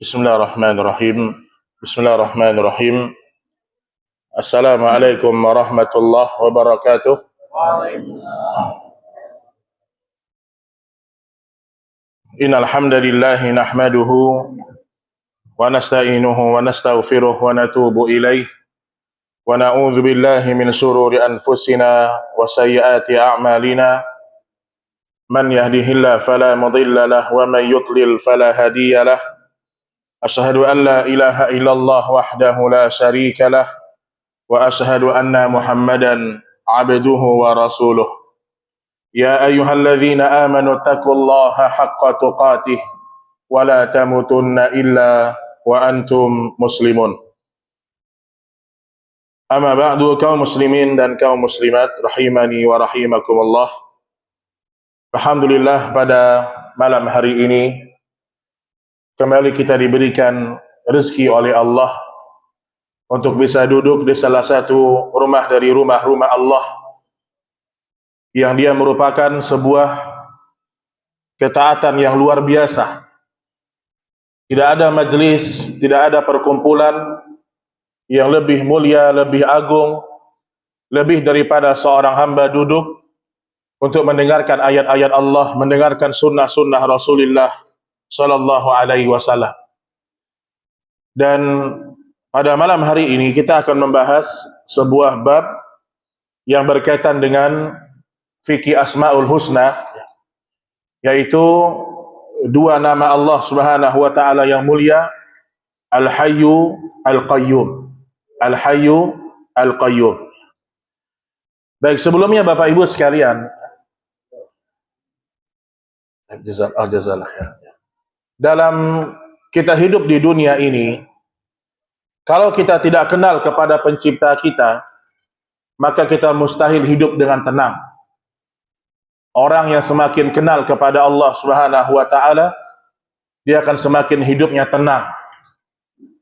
Bismillahirrahmanirrahim. Bismillahirrahmanirrahim. Assalamualaikum warahmatullahi wabarakatuh. Innal hamdalillah nahmaduhu wa nasta'inuhu wa nastaghfiruh wa natubu ilaih wa na'udzu billahi min shururi anfusina wa sayyiati a'malina. Man yahdihillahu fala mudilla lahu wa man yudlil fala hadiya lahu. Asyhadu an la ilaha illallah wahdahu la syarika lah wa asyhadu anna Muhammadan abduhu wa rasuluh. Ya ayyuhalladzina amanu taqullaha haqqa tuqatih wa la tamutunna illa wa antum muslimun. Amma ba'du, kaum muslimin dan kaum muslimat rahimani wa rahimakumullah. Alhamdulillah, pada malam hari ini kembali kita diberikan rezeki oleh Allah untuk bisa duduk di salah satu rumah dari rumah-rumah Allah yang dia merupakan sebuah ketaatan yang luar biasa. Tidak ada majelis, tidak ada perkumpulan yang lebih mulia, lebih agung, lebih daripada seorang hamba duduk untuk mendengarkan ayat-ayat Allah, mendengarkan sunnah-sunnah Rasulullah sallallahu alaihi wasallam. Dan pada malam hari ini kita akan membahas sebuah bab yang berkaitan dengan fikih Asmaul Husna, yaitu dua nama Allah Subhanahu wa taala yang mulia, Al-Hayyu Al-Qayyum. Al-Hayyu Al-Qayyum. Baik, sebelumnya Bapak Ibu sekalian, jazakallahu khair. Dalam kita hidup di dunia ini, kalau kita tidak kenal kepada pencipta kita, maka kita mustahil hidup dengan tenang. Orang yang semakin kenal kepada Allah Subhanahu wa taala, dia akan semakin hidupnya tenang.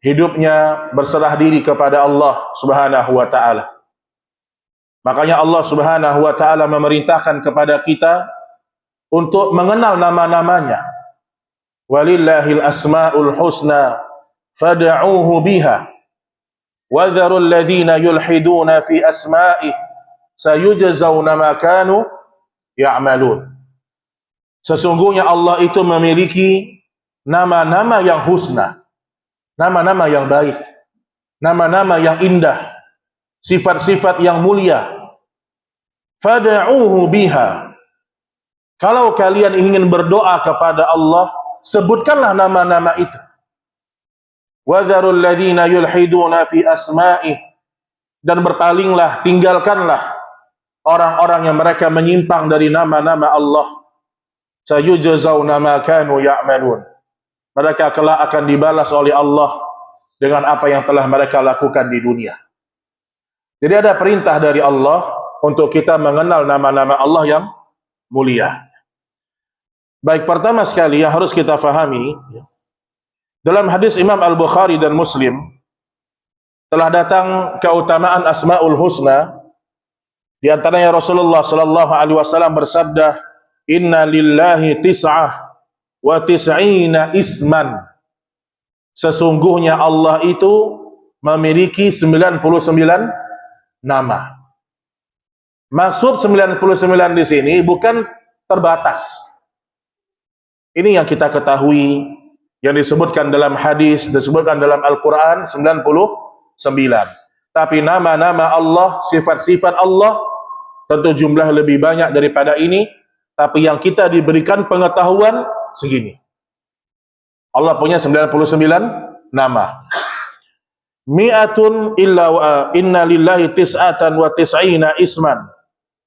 Hidupnya berserah diri kepada Allah Subhanahu wa taala. Makanya Allah Subhanahu wa taala memerintahkan kepada kita untuk mengenal nama-namanya. Walillahil asma'ul husna fad'uuhu biha wa dharul ladzina yulhiduna fi asma'ih sayujzauna ma kanu ya'malun. Sesungguhnya Allah itu memiliki nama-nama yang husna, nama-nama yang baik, nama-nama yang indah, sifat-sifat yang mulia. Fad'uuhu biha. Kalau kalian ingin berdoa kepada Allah, sebutkanlah nama-nama itu. Wadharul ladzina yulhiduna fi asma'ih, dan berpalinglah, tinggalkanlah orang-orang yang mereka menyimpang dari nama-nama Allah. Sayujzauna ma kanu ya'malun. Mereka kelak akan dibalas oleh Allah dengan apa yang telah mereka lakukan di dunia. Jadi ada perintah dari Allah untuk kita mengenal nama-nama Allah yang mulia. Baik, pertama sekali yang harus kita fahami, dalam hadis Imam Al-Bukhari dan Muslim telah datang keutamaan Asmaul Husna. Di antaranya Rasulullah sallallahu alaihi wasallam bersabda, "Inna lillahi tis'ah wa tis'ina isman." Sesungguhnya Allah itu memiliki 99 nama. Maksud 99 di sini bukan terbatas. Ini yang kita ketahui, yang disebutkan dalam hadis, disebutkan dalam Al-Quran 99. Tapi nama-nama Allah, sifat-sifat Allah, tentu jumlah lebih banyak daripada ini. Tapi yang kita diberikan pengetahuan segini. Allah punya 99 nama. Mi'atun illa inna lillahi tis'atan wa tis'ina isman.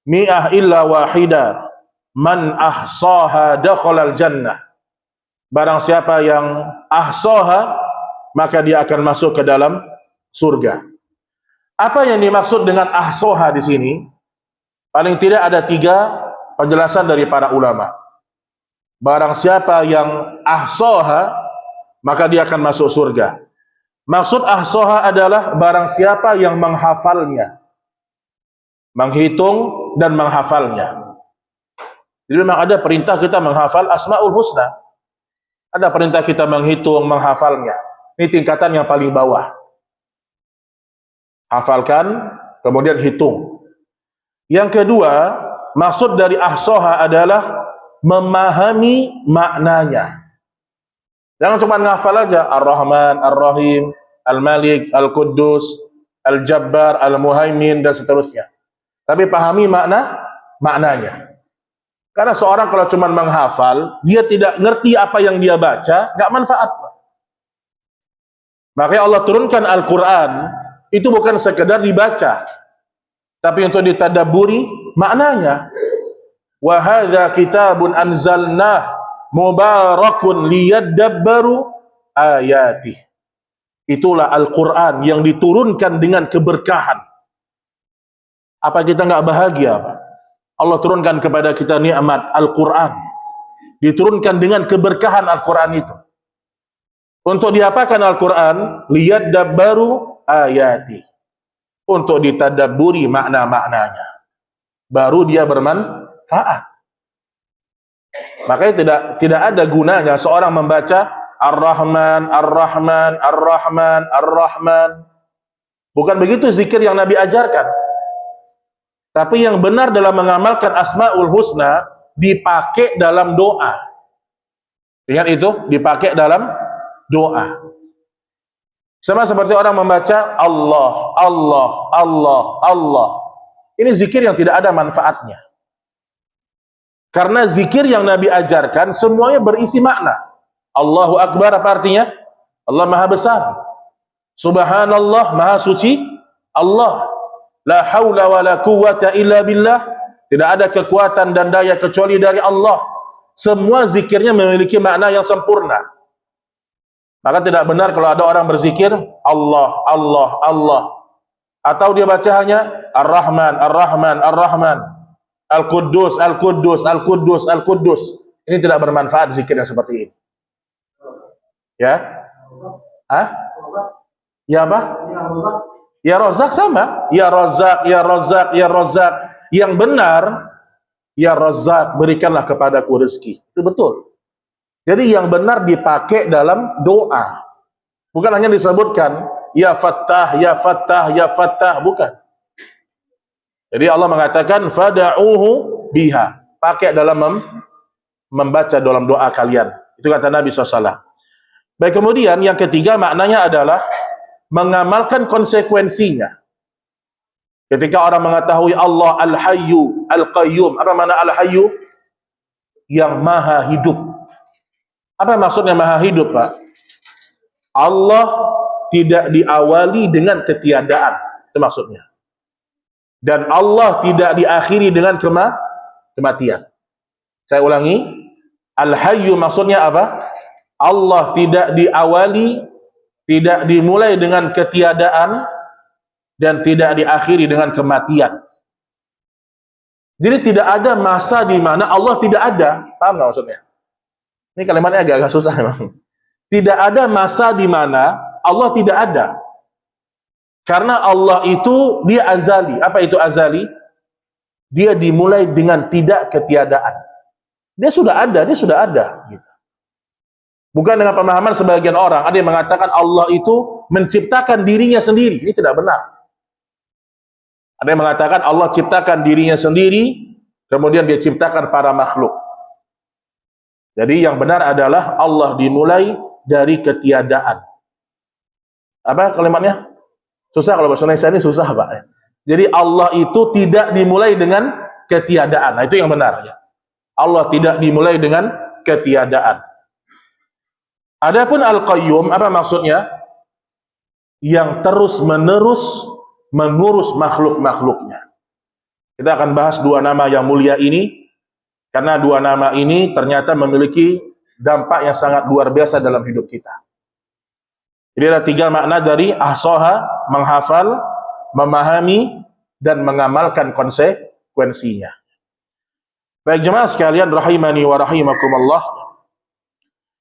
Mi'ah illa wahida. Man ahsaha dakhalal jannah. Barang siapa yang ahsaha, maka dia akan masuk ke dalam surga. Apa yang dimaksud dengan ahsaha di sini? Paling tidak ada 3 penjelasan dari para ulama. Barang siapa yang ahsaha, maka dia akan masuk surga. Maksud ahsaha adalah barang siapa yang menghafalnya, menghitung dan menghafalnya. Jadi memang ada perintah kita menghafal Asmaul Husna. Ada perintah kita menghitung, menghafalnya. Ini tingkatan yang paling bawah. Hafalkan, kemudian hitung. Yang kedua, maksud dari ahsoha adalah memahami maknanya. Jangan cuma menghafal aja, Ar-Rahman, Ar-Rahim, Al-Malik, Al-Quddus, Al-Jabbar, Al-Muhaimin, dan seterusnya. Tapi pahami maknanya. Karena seorang kalau cuma menghafal, dia tidak ngerti apa yang dia baca, nggak manfaat. Makanya Allah turunkan Al-Quran, itu bukan sekedar dibaca, tapi untuk ditadabburi maknanya. Wa hadza kitabun anzalnah mubarakun liyadabbaru ayatih. Itulah Al-Quran yang diturunkan dengan keberkahan. Apa kita nggak bahagia, Pak? Allah turunkan kepada kita nikmat Al-Quran. Diturunkan dengan keberkahan Al-Quran itu. Untuk diapakan Al-Quran? Liyadabbaru ayatih. Untuk ditadabburi makna-maknanya. Baru dia bermanfaat. Makanya tidak ada gunanya seorang membaca Ar-Rahman, Ar-Rahman, Ar-Rahman, Ar-Rahman. Bukan begitu zikir yang Nabi ajarkan. Tapi yang benar dalam mengamalkan Asmaul Husna dipakai dalam doa. Ingat itu, dipakai dalam doa. Sama seperti orang membaca Allah, Allah, Allah, Allah. Ini zikir yang tidak ada manfaatnya. Karena zikir yang Nabi ajarkan semuanya berisi makna. Allahu Akbar apa artinya? Allah Maha Besar. Subhanallah, Maha Suci Allah. La haula wa la quwwata illa billah. Tidak ada kekuatan dan daya kecuali dari Allah. Semua zikirnya memiliki makna yang sempurna. Maka tidak benar kalau ada orang berzikir Allah, Allah, Allah. Atau dia baca hanya Ar-Rahman, Ar-Rahman, Ar-Rahman, Al-Quddus, Al-Quddus, Al-Quddus, Al-Quddus. Ini tidak bermanfaat zikir yang seperti ini. Ya? Hah? Ya apa? Ya Razak sama. Ya Razak, Ya Razak, Ya Razak. Yang benar, Ya Razak, berikanlah kepadaku rezeki. Itu betul. Jadi yang benar dipakai dalam doa. Bukan hanya disebutkan Ya Fattah, Ya Fattah, Ya Fattah. Bukan. Jadi Allah mengatakan fada'uhu biha. Pakai dalam membaca dalam doa kalian. Itu kata Nabi SAW. Baik, kemudian yang ketiga maknanya adalah mengamalkan konsekuensinya. Ketika orang mengetahui Allah Al-Hayyu, Al-Qayyum. Apa makna Al-Hayyu? Yang maha hidup. Apa maksudnya maha hidup, Pak? Allah tidak diawali dengan ketiadaan. Itu maksudnya. Dan Allah tidak diakhiri dengan kematian. Saya ulangi. Al-Hayyu maksudnya apa? Allah tidak diawali, tidak dimulai dengan ketiadaan, dan tidak diakhiri dengan kematian. Jadi tidak ada masa di mana Allah tidak ada. Paham nggak maksudnya? Ini kalimatnya agak-agak susah memang. Tidak ada masa di mana Allah tidak ada. Karena Allah itu, dia azali. Apa itu azali? Dia dimulai dengan tidak ketiadaan. Dia sudah ada, dia sudah ada. Gitu. Bukan dengan pemahaman sebagian orang. Ada yang mengatakan Allah itu menciptakan dirinya sendiri. Ini tidak benar. Ada yang mengatakan Allah ciptakan dirinya sendiri, kemudian dia ciptakan para makhluk. Jadi yang benar adalah Allah dimulai dari ketiadaan. Apa kalimatnya? Susah kalau bahasa Indonesia ini susah, Pak. Jadi Allah itu tidak dimulai dengan ketiadaan. Nah, itu yang benar. Ya. Allah tidak dimulai dengan ketiadaan. Adapun Al-Qayyum, apa maksudnya? Yang terus-menerus mengurus makhluk-makhluknya. Kita akan bahas dua nama yang mulia ini, karena dua nama ini ternyata memiliki dampak yang sangat luar biasa dalam hidup kita. Jadi ada tiga makna dari ahsoha, menghafal, memahami, dan mengamalkan konsekuensinya. Baik jemaah sekalian, rahimani wa rahimakumullah.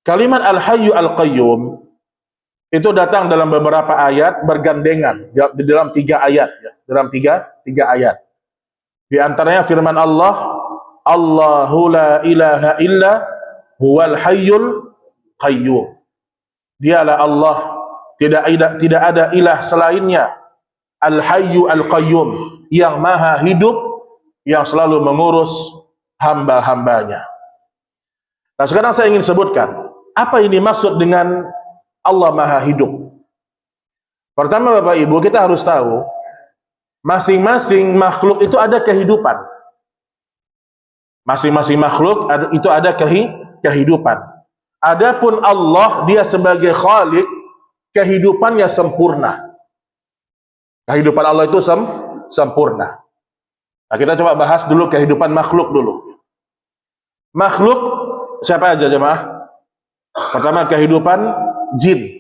Kalimat Al-Hayyu Al-Qayyum itu datang dalam beberapa ayat bergandengan di dalam tiga ayat, ya. Dalam tiga ayat. Di antaranya firman Allah, Allahu la ilaha illa huwal hayyul Qayyum. Dialah Allah, tidak ada ilah selainnya. Al-Hayyu Al-Qayyum, yang maha hidup, yang selalu mengurus hamba-hambanya. Nah, sekarang saya ingin sebutkan apa ini maksud dengan Allah maha hidup. Pertama, Bapak Ibu, kita harus tahu masing-masing makhluk itu ada kehidupan. Masing-masing makhluk itu ada kehidupan. Adapun Allah, dia sebagai Khalik, kehidupannya sempurna. Kehidupan Allah itu sempurna. Nah, kita coba bahas dulu kehidupan makhluk dulu. Makhluk siapa aja jemaah? Pertama, kehidupan jin.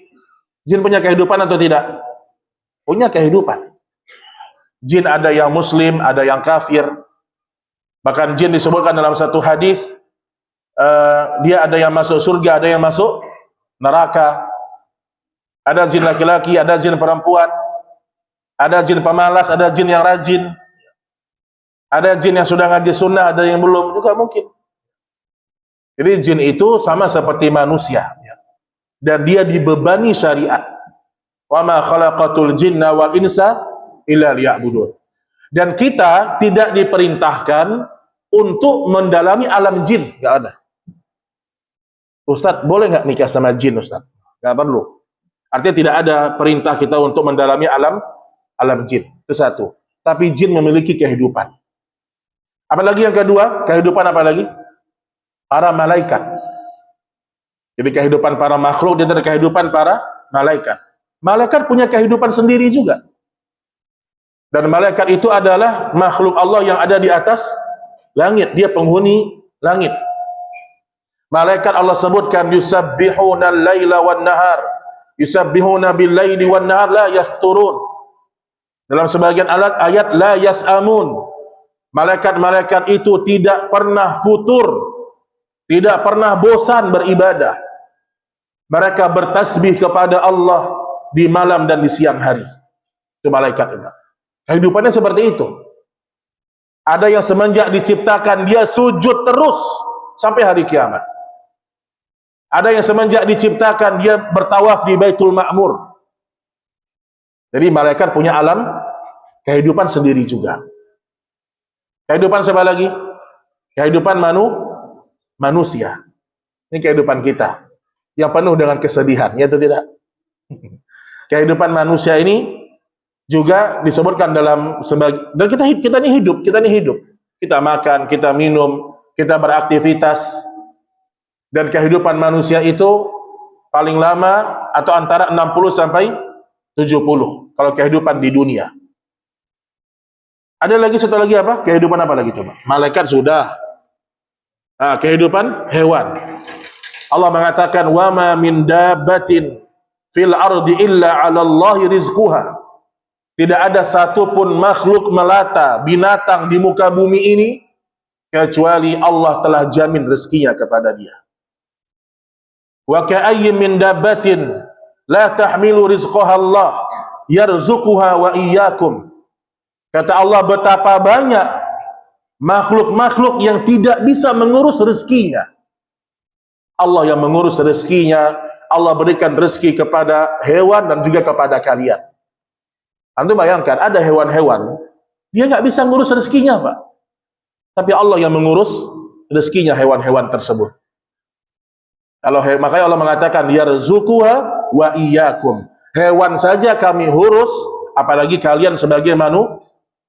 Jin punya kehidupan atau tidak? Punya kehidupan. Jin ada yang muslim, ada yang kafir. Bahkan jin disebutkan dalam satu hadis, dia ada yang masuk surga, ada yang masuk neraka. Ada jin laki-laki, ada jin perempuan. Ada jin pemalas, ada jin yang rajin. Ada jin yang sudah ngaji sunnah, ada yang belum, juga mungkin. Jadi jin itu sama seperti manusia. Dan dia dibebani syariat. Wa ma khalaqatul jinna wal insa illa liya'budun. Dan kita tidak diperintahkan untuk mendalami alam jin, enggak ada. Ustaz, boleh nggak nikah sama jin, Ustaz? Nggak perlu. Artinya tidak ada perintah kita untuk mendalami alam jin. Itu satu. Tapi jin memiliki kehidupan. Apalagi yang kedua, kehidupan apa lagi? Para malaikat. Jadi kehidupan para makhluk dan kehidupan para malaikat. Malaikat punya kehidupan sendiri juga. Dan malaikat itu adalah makhluk Allah yang ada di atas langit. Dia penghuni langit. Malaikat Allah sebutkan yusabbihuna al-laila wan nahar. Yusabbihuna bil-laili wan nahar la yafturun. Dalam sebagian ayat la yas'amun. Malaikat-malaikat itu tidak pernah futur, tidak pernah bosan beribadah. Mereka bertasbih kepada Allah di malam dan di siang hari. Itu malaikat itu. Kehidupannya seperti itu. Ada yang semenjak diciptakan dia sujud terus sampai hari kiamat. Ada yang semenjak diciptakan dia bertawaf di Baitul Ma'mur. Jadi malaikat punya alam kehidupan sendiri juga. Kehidupan siapa lagi? Kehidupan manusia. Ini kehidupan kita yang penuh dengan kesedihan, ya atau tidak? Kehidupan manusia ini juga disebutkan dalam dan kita ini hidup. Kita makan, kita minum, kita beraktivitas. Dan kehidupan manusia itu paling lama atau antara 60 sampai 70 kalau kehidupan di dunia. Ada lagi satu lagi apa? Kehidupan apa lagi coba? Malaikat sudah. Nah, kehidupan hewan. Allah mengatakan wa ma min dabbatin fil ardi illa 'ala Allahi rizquha. Tidak ada satupun makhluk melata, binatang di muka bumi ini kecuali Allah telah jamin rezekinya kepada dia. Wa ka'ayyin min dabbatin la tahmilu rizqaha Allah yarzuquha wa iyyakum. Kata Allah, betapa banyak makhluk-makhluk yang tidak bisa mengurus rezekinya. Allah yang mengurus rezekinya. Allah berikan rezeki kepada hewan dan juga kepada kalian. Antum bayangkan, ada hewan-hewan dia nggak bisa ngurus rezekinya, Pak. Tapi Allah yang mengurus rezekinya hewan-hewan tersebut. Makanya Allah mengatakan yarzuquha wa iyyakum. Hewan saja kami urus, apalagi kalian sebagai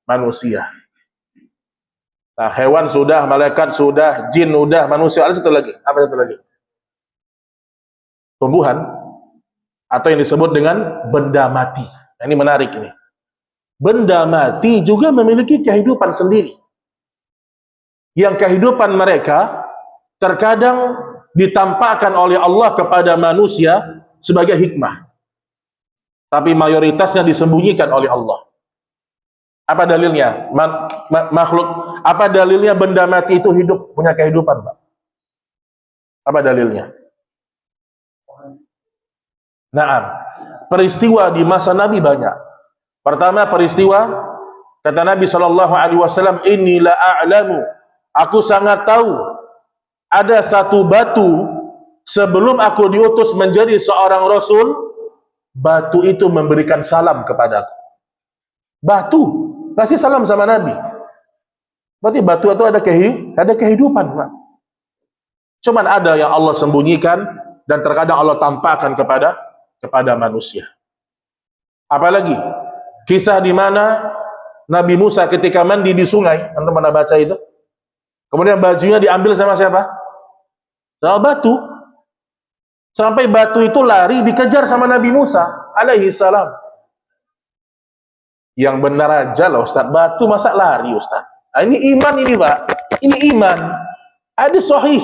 manusia. Nah, hewan sudah, malaikat sudah, jin sudah, manusia. Ada satu lagi. Apa satu lagi? Tumbuhan atau yang disebut dengan benda mati. Nah, ini menarik ini. Benda mati juga memiliki kehidupan sendiri. Yang kehidupan mereka terkadang ditampakkan oleh Allah kepada manusia sebagai hikmah. Tapi mayoritasnya disembunyikan oleh Allah. Apa dalilnya? Makhluk, apa dalilnya benda mati itu hidup, punya kehidupan, Pak? Apa dalilnya? Naam. Peristiwa di masa Nabi banyak. Pertama peristiwa, kata Nabi SAW, inni la a'lamu, aku sangat tahu ada satu batu sebelum aku diutus menjadi seorang rasul, batu itu memberikan salam kepadaku. Batu kasih salam sama Nabi. Berarti batu itu ada kehidupan, Pak. Cuman ada yang Allah sembunyikan dan terkadang Allah tampakkan kepada manusia. Apalagi kisah di mana Nabi Musa ketika mandi di sungai, antum pernah baca itu? Kemudian bajunya diambil sama siapa? Sama batu. Sampai batu itu lari dikejar sama Nabi Musa alaihi salam. Yang benar aja loh Ustaz, batu masa lari Ustaz? Nah, ini iman ini Pak. Ini iman. Ada sahih.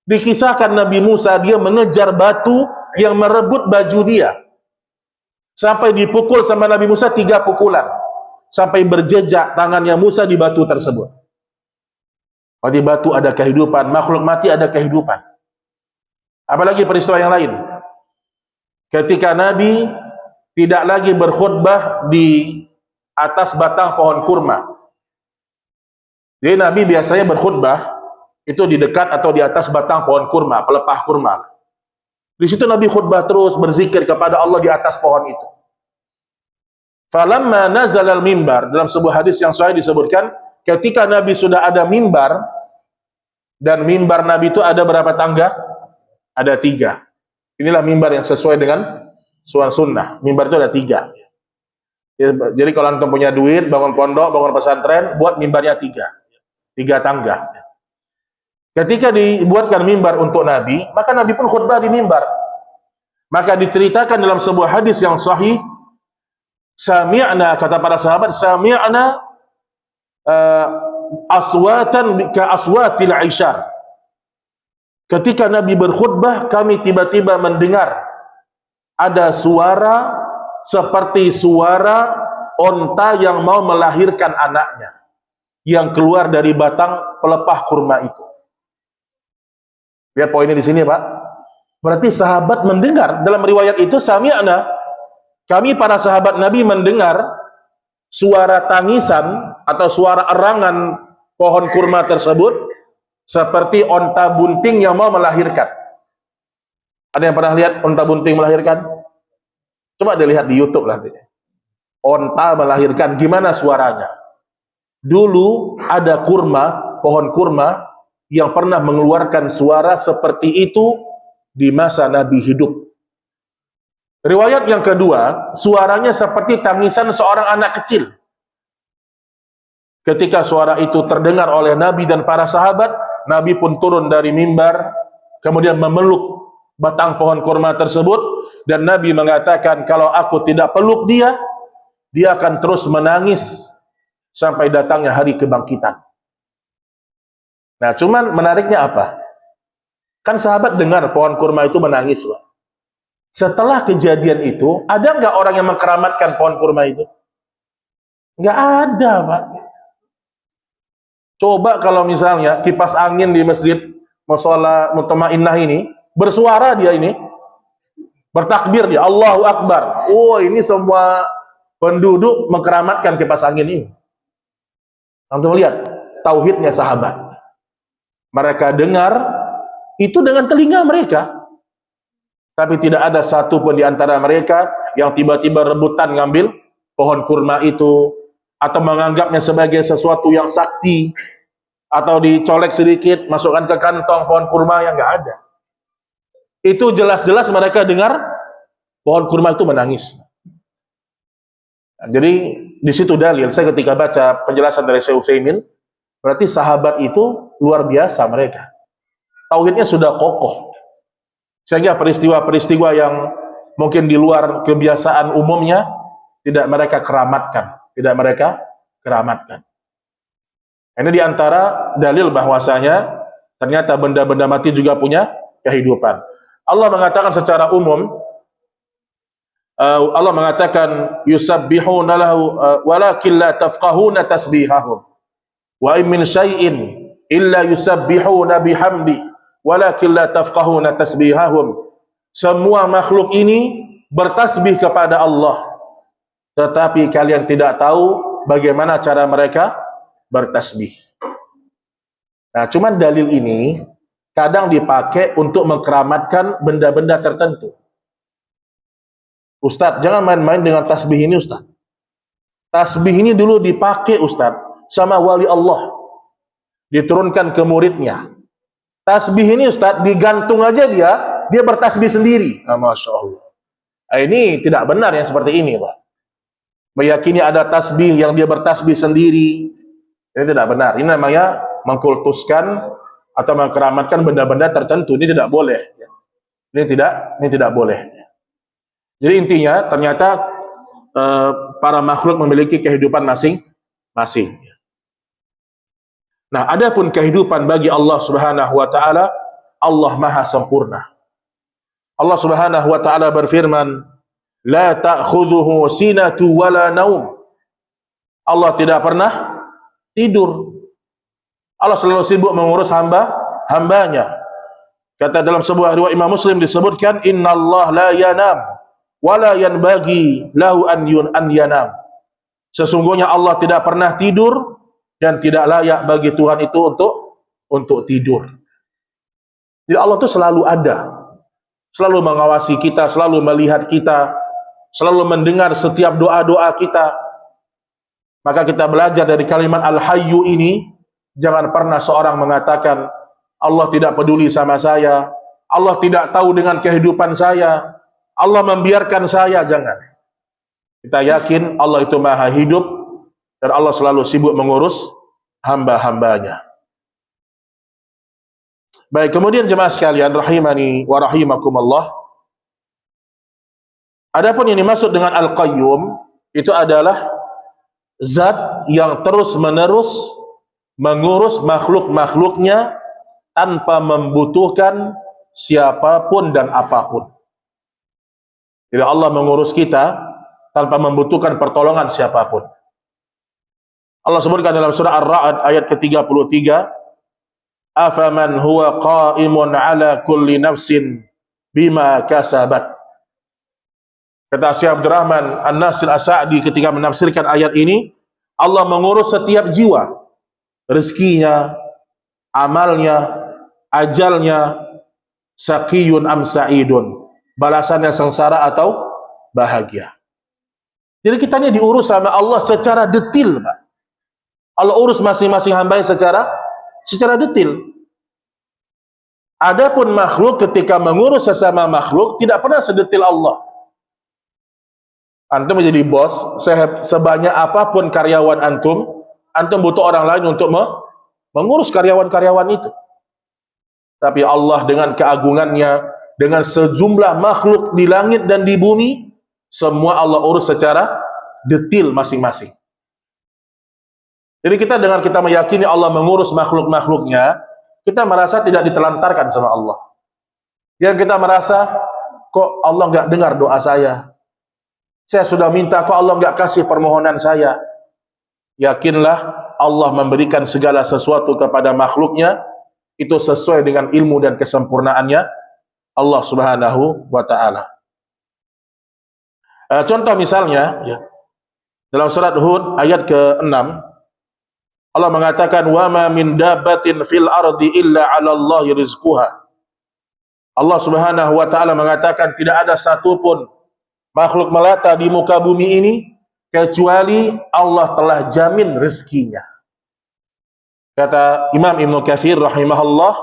Dikisahkan Nabi Musa dia mengejar batu yang merebut baju dia. Sampai dipukul sama Nabi Musa 3 pukulan. Sampai berjejak tangannya Musa di batu tersebut. Berarti batu ada kehidupan, makhluk mati ada kehidupan. Apalagi peristiwa yang lain. Ketika Nabi tidak lagi berkhutbah di atas batang pohon kurma. Jadi Nabi biasanya berkhutbah itu di dekat atau di atas batang pohon kurma, pelepah kurma. Di situ Nabi khutbah terus berzikir kepada Allah di atas pohon itu. Falamma nazalal mimbar, dalam sebuah hadis yang sahih disebutkan, ketika Nabi sudah ada mimbar, dan mimbar Nabi itu ada berapa tangga? Ada 3. Inilah mimbar yang sesuai dengan sunnah. Mimbar itu ada 3. Jadi kalau antum punya duit, bangun pondok, bangun pesantren, buat mimbarnya 3 tangga. Ketika dibuatkan mimbar untuk Nabi, maka Nabi pun khutbah di mimbar. Maka diceritakan dalam sebuah hadis yang sahih, sami'na, kata para sahabat, sami'na aswatan ka aswatil ishar. Ketika Nabi berkhutbah, kami tiba-tiba mendengar ada suara seperti suara onta yang mau melahirkan anaknya yang keluar dari batang pelepah kurma itu. Lihat poinnya di sini, Pak. Berarti sahabat mendengar. Dalam riwayat itu sami'na, kami para sahabat Nabi mendengar suara tangisan atau suara erangan pohon kurma tersebut seperti onta bunting yang mau melahirkan. Ada yang pernah lihat onta bunting melahirkan? Coba dilihat di YouTube nanti. Onta melahirkan, gimana suaranya? Dulu ada kurma, pohon kurma yang pernah mengeluarkan suara seperti itu di masa Nabi hidup. Riwayat yang kedua, suaranya seperti tangisan seorang anak kecil. Ketika suara itu terdengar oleh Nabi dan para sahabat, Nabi pun turun dari mimbar, kemudian memeluk batang pohon kurma tersebut, dan Nabi mengatakan, kalau aku tidak peluk dia, dia akan terus menangis sampai datangnya hari kebangkitan. Nah, cuman menariknya apa? Kan sahabat dengar pohon kurma itu menangis, Pak. Setelah kejadian itu, ada nggak orang yang mengkeramatkan pohon kurma itu? Nggak ada, Pak. Coba kalau misalnya kipas angin di masjid Mushola Mutmainnah ini bersuara, dia ini bertakbir, dia Allahu Akbar. Oh, ini semua penduduk mengkeramatkan kipas angin ini. Antum lihat tauhidnya sahabat. Mereka dengar itu dengan telinga mereka, tapi tidak ada satu pun di antara mereka yang tiba-tiba rebutan ngambil pohon kurma itu, atau menganggapnya sebagai sesuatu yang sakti, atau dicolek sedikit, masukkan ke kantong pohon kurma, yang nggak ada. Itu jelas-jelas mereka dengar pohon kurma itu menangis. Nah, jadi di situ dalil, saya ketika baca penjelasan dari Syekh Utsaimin, berarti sahabat itu luar biasa mereka. Tauhidnya sudah kokoh. Sehingga peristiwa-peristiwa yang mungkin di luar kebiasaan umumnya tidak mereka keramatkan, Ini diantara dalil bahwasanya ternyata benda-benda mati juga punya kehidupan. Allah mengatakan secara umum, Allah mengatakan yusabbihuna lahu walakin la tafqahuna tasbihahum wa in min syai'in illa yusabbihuna bihamdi walakin la tafqahuna tasbihahum. Semua makhluk ini bertasbih kepada Allah, tetapi kalian tidak tahu bagaimana cara mereka bertasbih. Nah, cuman dalil ini kadang dipakai untuk mengkeramatkan benda-benda tertentu. Ustadz, jangan main-main dengan tasbih ini, Ustadz. Tasbih ini dulu dipakai, Ustadz, sama wali Allah. Diturunkan ke muridnya. Tasbih ini, Ustadz, digantung aja dia bertasbih sendiri. Masya Allah. Ini tidak benar yang seperti ini, Pak. Meyakini ada tasbih yang dia bertasbih sendiri. Ini tidak benar. Ini namanya mengkultuskan atau mengkeramatkan benda-benda tertentu. Ini tidak boleh. Ini tidak boleh. Jadi intinya ternyata para makhluk memiliki kehidupan masing-masing. Nah, adapun kehidupan bagi Allah Subhanahu wa taala, Allah Maha sempurna. Allah Subhanahu wa taala berfirman, "La ta'khudhuhu sinatu wala naum." Allah tidak pernah tidur. Allah selalu sibuk mengurus hambanya. Kata dalam sebuah riwayat Imam Muslim disebutkan, "Innallaha la yanam wa la yanbaghi lahu an yanam." Sesungguhnya Allah tidak pernah tidur dan tidak layak bagi Tuhan itu untuk tidur. Jadi Allah itu selalu ada. Selalu mengawasi kita, selalu melihat kita, selalu mendengar setiap doa-doa kita. Maka kita belajar dari kalimat Al-Hayyu ini, jangan pernah seorang mengatakan, Allah tidak peduli sama saya, Allah tidak tahu dengan kehidupan saya, Allah membiarkan saya, jangan. Kita yakin Allah itu maha hidup, dan Allah selalu sibuk mengurus hamba-hambanya. Baik, kemudian jemaah sekalian rahimani wa rahimakumullah. Adapun yang dimaksud dengan Al-Qayyum itu adalah zat yang terus-menerus mengurus makhluk-makhluknya tanpa membutuhkan siapapun dan apapun. Jadi Allah mengurus kita tanpa membutuhkan pertolongan siapapun. Allah sebutkan dalam surah Ar-Ra'd ayat ke-33, "Afaman huwa qa'imun ala kulli nafsin bima kasabat." Kata Syekh Abdurrahman An-Nasir As-Sa'di ketika menafsirkan ayat ini, Allah mengurus setiap jiwa, rezekinya, amalnya, ajalnya, saqiyun am sa'idun, balasannya sengsara atau bahagia. Jadi kita ini diurus sama Allah secara detil, Pak. Allah urus masing-masing hamba secara detil. Adapun makhluk ketika mengurus sesama makhluk tidak pernah sedetil Allah. Antum menjadi bos, sebanyak apapun karyawan antum butuh orang lain untuk mengurus karyawan-karyawan itu. Tapi Allah dengan keagungannya, dengan sejumlah makhluk di langit dan di bumi, semua Allah urus secara detil masing-masing. Jadi dengan kita meyakini Allah mengurus makhluk-makhluknya, kita merasa tidak ditelantarkan sama Allah. Yang kita merasa, kok Allah nggak dengar doa saya? Saya sudah minta, kok Allah nggak kasih permohonan saya? Yakinlah Allah memberikan segala sesuatu kepada makhluknya, itu sesuai dengan ilmu dan kesempurnaannya Allah Subhanahu wa ta'ala. Contoh misalnya, ya, dalam surat Hud ayat ke-6, Allah mengatakan, "Wa ma min dabbatin fil ardi illa 'ala Allahi rizquha." Allah Subhanahu wa taala mengatakan tidak ada satupun makhluk melata di muka bumi ini kecuali Allah telah jamin rezekinya. Kata Imam Ibnu Katsir rahimahullah,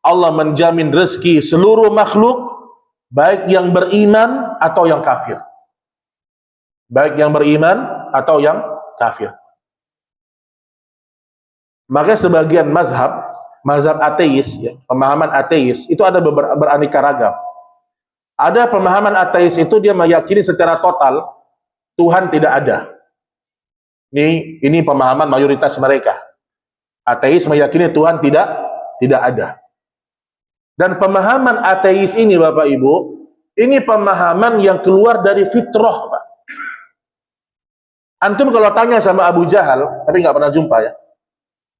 Allah menjamin rezeki seluruh makhluk, baik yang beriman atau yang kafir. Baik yang beriman atau yang kafir. Makanya sebagian mazhab ateis, ya, pemahaman ateis itu ada beraneka ragam. Ada pemahaman ateis itu dia meyakini secara total Tuhan tidak ada. Ini pemahaman mayoritas mereka. Ateis meyakini Tuhan tidak ada. Dan pemahaman ateis ini Bapak Ibu, ini pemahaman yang keluar dari fitrah, Pak. Antum kalau tanya sama Abu Jahal, tapi nggak pernah jumpa ya.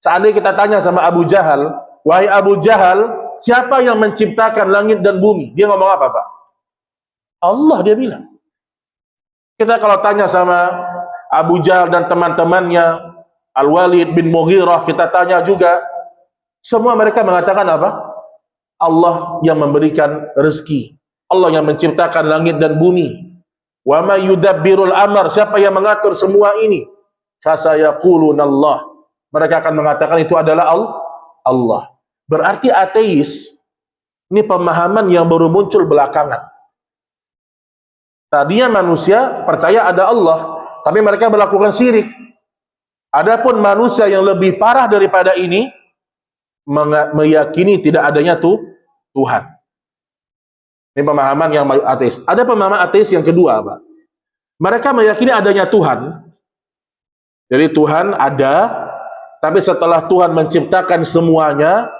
Seandainya kita tanya sama Abu Jahal, "Wahai Abu Jahal, siapa yang menciptakan langit dan bumi?" Dia ngomong apa, Pak? Allah, dia bilang. Kita kalau tanya sama Abu Jahal dan teman-temannya, Al-Walid bin Mughirah, kita tanya juga, semua mereka mengatakan apa? Allah yang memberikan rezeki, Allah yang menciptakan langit dan bumi. Wa ma yudabbirul amr, siapa yang mengatur semua ini? Fasayaqulunallah, mereka akan mengatakan itu adalah Allah. Berarti ateis ini pemahaman yang baru muncul belakangan. Tadinya manusia percaya ada Allah, tapi mereka melakukan syirik. Adapun manusia yang lebih parah daripada ini meyakini tidak adanya Tuhan. Ini pemahaman yang ateis. Ada pemahaman ateis yang kedua, Pak. Mereka meyakini adanya Tuhan. Jadi Tuhan ada, tapi setelah Tuhan menciptakan semuanya,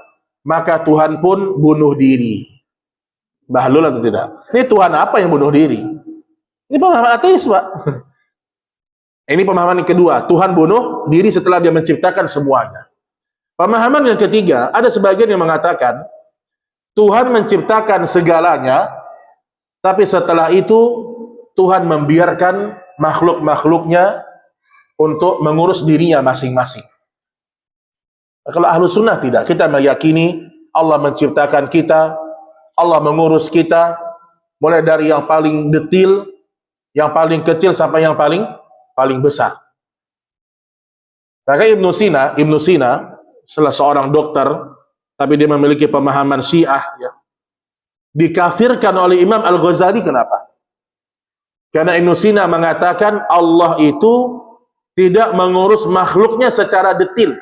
maka Tuhan pun bunuh diri. Bahlul atau tidak? Ini Tuhan apa yang bunuh diri? Ini pemahaman ateis, Pak. Ini pemahaman yang kedua. Tuhan bunuh diri setelah dia menciptakan semuanya. Pemahaman yang ketiga, ada sebagian yang mengatakan Tuhan menciptakan segalanya, tapi setelah itu Tuhan membiarkan makhluk-makhluknya untuk mengurus dirinya masing-masing. Kalau ahlu sunnah tidak, kita meyakini Allah menciptakan kita, Allah mengurus kita, mulai dari yang paling detil, yang paling kecil sampai yang paling besar. Maka Ibnu Sina salah seorang dokter, tapi dia memiliki pemahaman Syiah, ya, dikafirkan oleh Imam Al-Ghazali. Kenapa? Karena Ibnu Sina mengatakan Allah itu tidak mengurus makhluknya secara detil.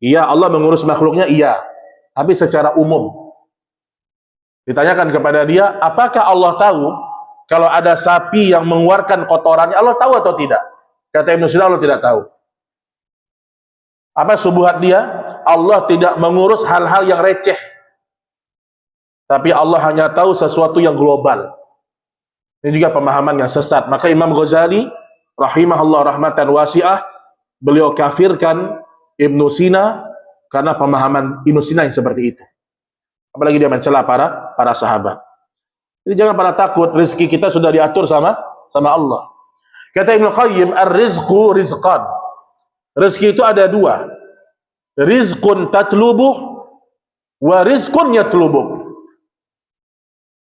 Iya, Allah mengurus makhluknya, iya, tapi secara umum. Ditanyakan kepada dia, apakah Allah tahu kalau ada sapi yang mengeluarkan kotorannya? Allah tahu atau tidak? Kata Ibnu Sina, Allah tidak tahu. Apa subuhat dia? Allah tidak mengurus hal-hal yang receh, tapi Allah hanya tahu sesuatu yang global. Ini juga pemahaman yang sesat. Maka Imam Ghazali rahimahullah rahmatan wasi'ah, beliau kafirkan Ibnu Sina karena pemahaman Ibnu Sina yang seperti itu. Apalagi dia mencela para sahabat. Jadi jangan pada takut, rezeki kita sudah diatur sama Allah. Kata Ibnu Qayyim, ar-rizqu rizqan. Rezeki itu ada dua. Rizqun tatlubuh wa rizqun yatlubuk.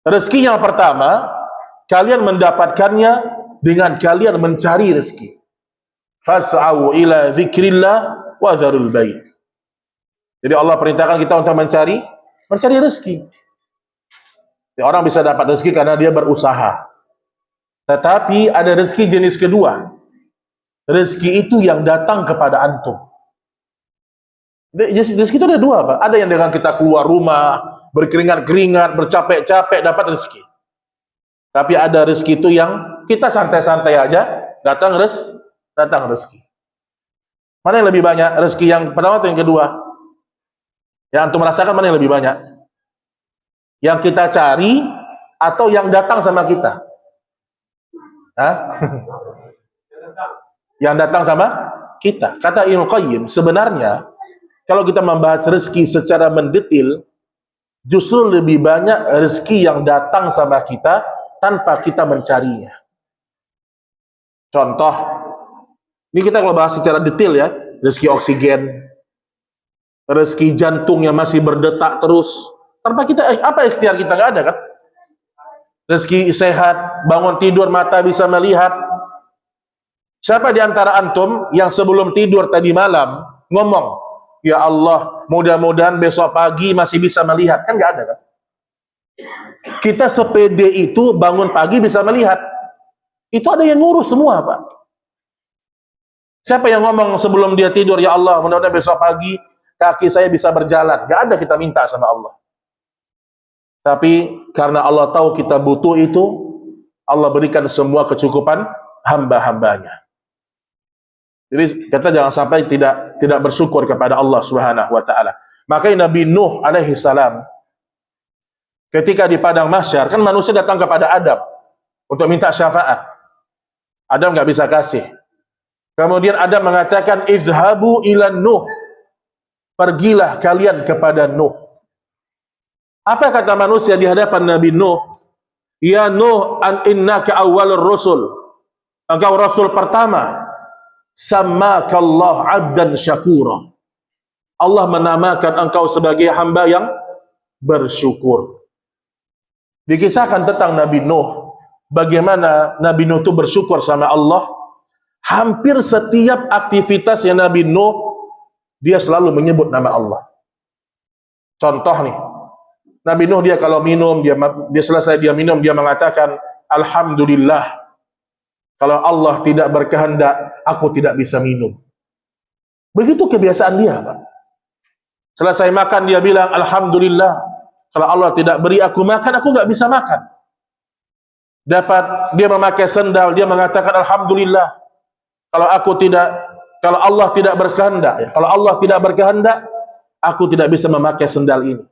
Rezeki yang pertama, kalian mendapatkannya dengan kalian mencari rezeki. Fas'au ila dzikrillah wa dzarul bai'. Jadi Allah perintahkan kita untuk mencari rezeki. Ya, orang bisa dapat rezeki karena dia berusaha. Tetapi ada rezeki jenis kedua. Rezeki itu yang datang kepada antum. Rezeki itu ada dua, Pak. Ada yang dengan kita keluar rumah, berkeringat-keringat, bercapek-capek dapat rezeki. Tapi ada rezeki itu yang kita santai-santai aja datang rezeki. Mana yang lebih banyak? Rezeki yang pertama atau yang kedua? Yang antum merasakan mana yang lebih banyak? Yang kita cari atau yang datang sama kita? Hah? Yang datang sama kita. Kata Ibnu Qayyim, sebenarnya kalau kita membahas rezeki secara mendetil, justru lebih banyak rezeki yang datang sama kita tanpa kita mencarinya. Contoh, ini kita kalau bahas secara detail ya, rezeki oksigen, rezeki jantung yang masih berdetak terus, tanpa kita, apa ikhtiar kita, nggak ada kan? Rezeki sehat, bangun tidur mata bisa melihat. Siapa di antara antum yang sebelum tidur tadi malam ngomong, ya Allah, mudah-mudahan besok pagi masih bisa melihat? Kan nggak ada kan? Kita sepede itu bangun pagi bisa melihat. Itu ada yang ngurus semua, Pak. Siapa yang ngomong sebelum dia tidur, ya Allah, mudah-mudahan besok pagi kaki saya bisa berjalan? Nggak ada kita minta sama Allah. Tapi karena Allah tahu kita butuh itu, Allah berikan semua kecukupan hamba-hambanya. Jadi kita jangan sampai tidak bersyukur kepada Allah Subhanahu wa taala. Makanya Nabi Nuh alaihi salam ketika di padang mahsyar, kan manusia datang kepada Adam untuk minta syafaat. Adam nggak bisa kasih. Kemudian Adam mengatakan, "Izhabu ila Nuh." Pergilah kalian kepada Nuh. Apa kata manusia di hadapan Nabi Nuh? Ya Nuh, innaka awwalur rusul. Engkau rasul pertama. Sammakallah abdan syakura. Allah menamakan engkau sebagai hamba yang bersyukur. Dikisahkan tentang Nabi Nuh, bagaimana Nabi Nuh itu bersyukur sama Allah. Hampir setiap aktivitas yang Nabi Nuh, dia selalu menyebut nama Allah. Contoh nih, Nabi Nuh dia kalau minum, dia selesai dia minum, dia mengatakan Alhamdulillah. Kalau Allah tidak berkehendak, aku tidak bisa minum. Begitu kebiasaan dia, Pak. Selesai makan dia bilang Alhamdulillah. Kalau Allah tidak beri aku makan, aku nggak bisa makan. Dapat dia memakai sendal, dia mengatakan Alhamdulillah. Kalau Allah tidak berkehendak, ya, kalau Allah tidak berkehendak, aku tidak bisa memakai sendal ini.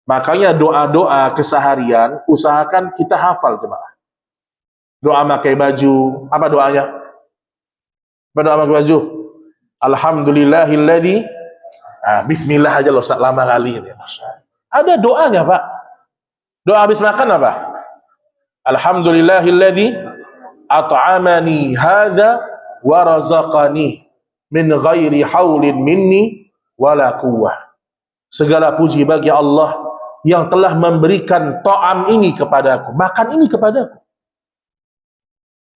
Makanya doa-doa keseharian usahakan kita hafal, jemaah. Doa pakai baju, apa doanya? Apa doa pakai baju? Alhamdulillahilladzi, bismillah aja loh, lama kali ini. Ada doanya, Pak. Doa habis makan apa? Alhamdulillahilladzi at'amani hadza wa razaqani min ghairi haulin minni wala quwwah. Segala puji bagi Allah yang telah memberikan ta'am ini kepadaku, makan ini kepadaku.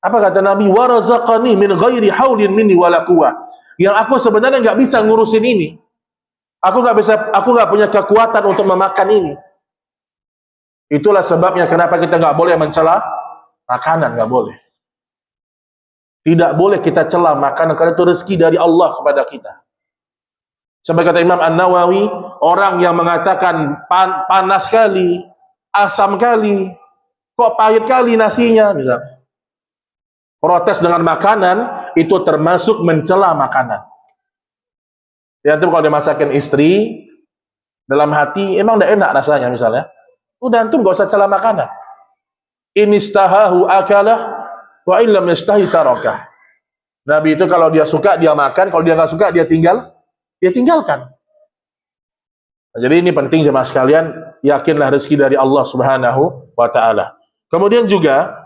Apa kata Nabi? Wa razaqani min ghairi haulin minni wala quwwah. Yang aku sebenarnya nggak bisa ngurusin ini. Aku nggak punya kekuatan untuk memakan ini. Itulah sebabnya kenapa kita nggak boleh mencela makanan, nggak boleh. Tidak boleh kita cela makanan karena itu rezeki dari Allah kepada kita. Sebagai kata Imam An-Nawawi, orang yang mengatakan panas kali, asam kali, kok pahit kali nasinya, misalnya. Protes dengan makanan, itu termasuk mencela makanan. Ya, itu kalau dimasakin istri, dalam hati, emang tidak enak rasanya misalnya. Udah, antum gak usah cela makanan. Inistahahu akalah, wa illam yastahi tarakah. Nabi itu kalau dia suka, dia makan. Kalau dia nggak suka, dia tinggalkan. Nah, jadi ini penting jemaah sekalian, yakinlah rezeki dari Allah Subhanahu wa taala. Kemudian juga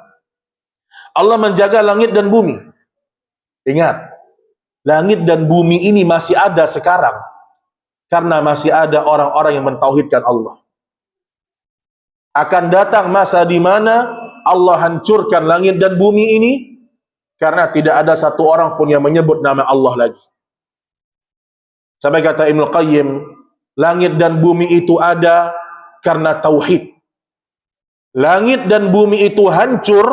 Allah menjaga langit dan bumi. Ingat, langit dan bumi ini masih ada sekarang karena masih ada orang-orang yang mentauhidkan Allah. Akan datang masa di mana Allah hancurkan langit dan bumi ini karena tidak ada satu orang pun yang menyebut nama Allah lagi. Sampai kata Ibnu Qayyim, langit dan bumi itu ada karena tauhid. Langit dan bumi itu hancur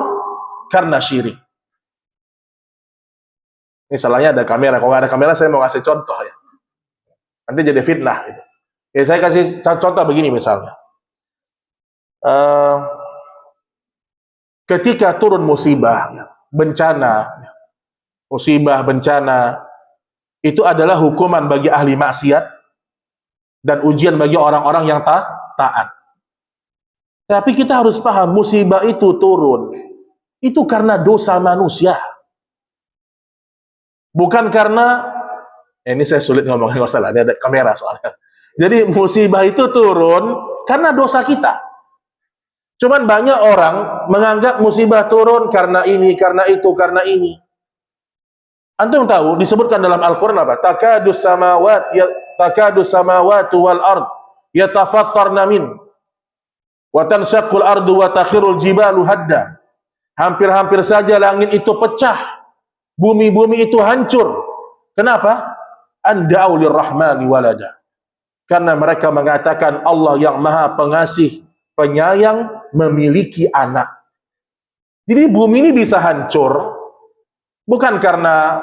karena syirik. Ini salahnya ada kamera. Kalau nggak ada kamera, saya mau kasih contoh ya. Nanti jadi fitnah gitu. Ya, saya kasih contoh begini misalnya. Ketika turun musibah, bencana, musibah, bencana, itu adalah hukuman bagi ahli maksiat dan ujian bagi orang-orang yang taat. Tapi kita harus paham, musibah itu turun, itu karena dosa manusia. Bukan karena, ini saya sulit ngomongin, nggak salah, ini ada kamera soalnya. Jadi musibah itu turun karena dosa kita. Cuman banyak orang menganggap musibah turun karena ini, karena itu, karena ini. Antum tahu disebutkan dalam Al-Qur'an apa? Takadus samawati wal ard yatafattarna min wa tanshaqqul ardu wa takhirul jibalu hadda. Hampir-hampir saja langit itu pecah, bumi-bumi itu hancur. Kenapa? Anda'u lirrahmani walada. Karena mereka mengatakan Allah yang Maha Pengasih, Penyayang memiliki anak. Jadi bumi ini bisa hancur bukan karena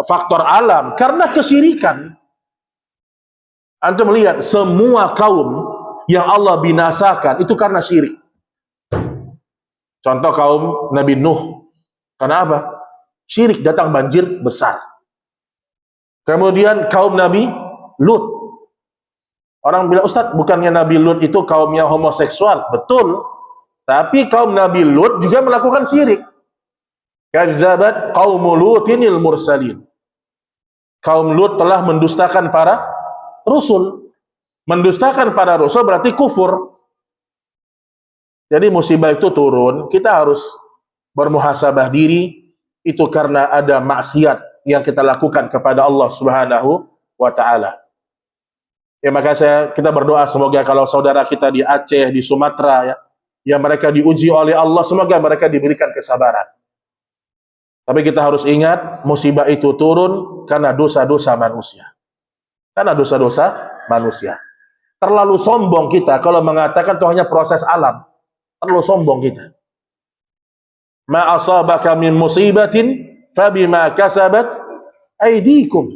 faktor alam, karena kesyirikan. Antum melihat semua kaum yang Allah binasakan itu karena syirik. Contoh kaum Nabi Nuh. Karena apa? Syirik, datang banjir besar. Kemudian kaum Nabi Lut. Orang bilang, Ustaz, bukannya Nabi Lut itu kaumnya homoseksual? Betul. Tapi kaum Nabi Lut juga melakukan syirik. Kadzabat qaum Lutinil mursalin. Kaum Lut telah mendustakan para rasul. Mendustakan para rasul berarti kufur. Jadi musibah itu turun, kita harus bermuhasabah diri, itu karena ada maksiat yang kita lakukan kepada Allah Subhanahu wa ta'ala. Ya, maka kita berdoa semoga kalau saudara kita di Aceh, di Sumatera, ya, yang mereka diuji oleh Allah, semoga mereka diberikan kesabaran. Tapi kita harus ingat, musibah itu turun karena dosa-dosa manusia. Karena dosa-dosa manusia. Terlalu sombong kita kalau mengatakan itu hanya proses alam. Terlalu sombong kita. Ma asabaka min musibatin fabima kasabat aydikum.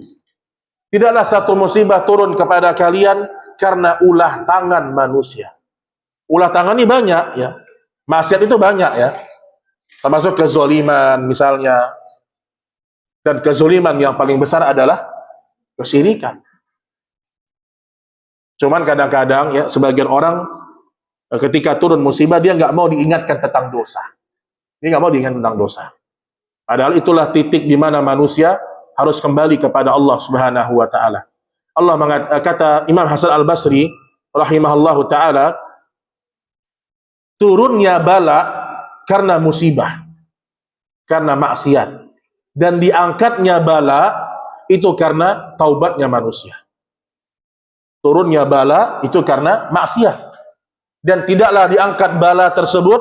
Tidaklah satu musibah turun kepada kalian karena ulah tangan manusia. Ulah tangan ini banyak, ya. Maksiat itu banyak, ya. Termasuk kezoliman misalnya. Dan kezoliman yang paling besar adalah kesyirikan. Cuman kadang-kadang, ya, sebagian orang ketika turun musibah dia nggak mau diingatkan tentang dosa. Dia nggak mau diingatkan tentang dosa. Padahal itulah titik di mana manusia harus kembali kepada Allah Subhanahu wa taala. Allah kata Imam Hasan Al-Basri rahimahullahu taala, turunnya bala karena musibah, karena maksiat, dan diangkatnya bala itu karena taubatnya manusia. Turunnya bala itu karena maksiat, dan tidaklah diangkat bala tersebut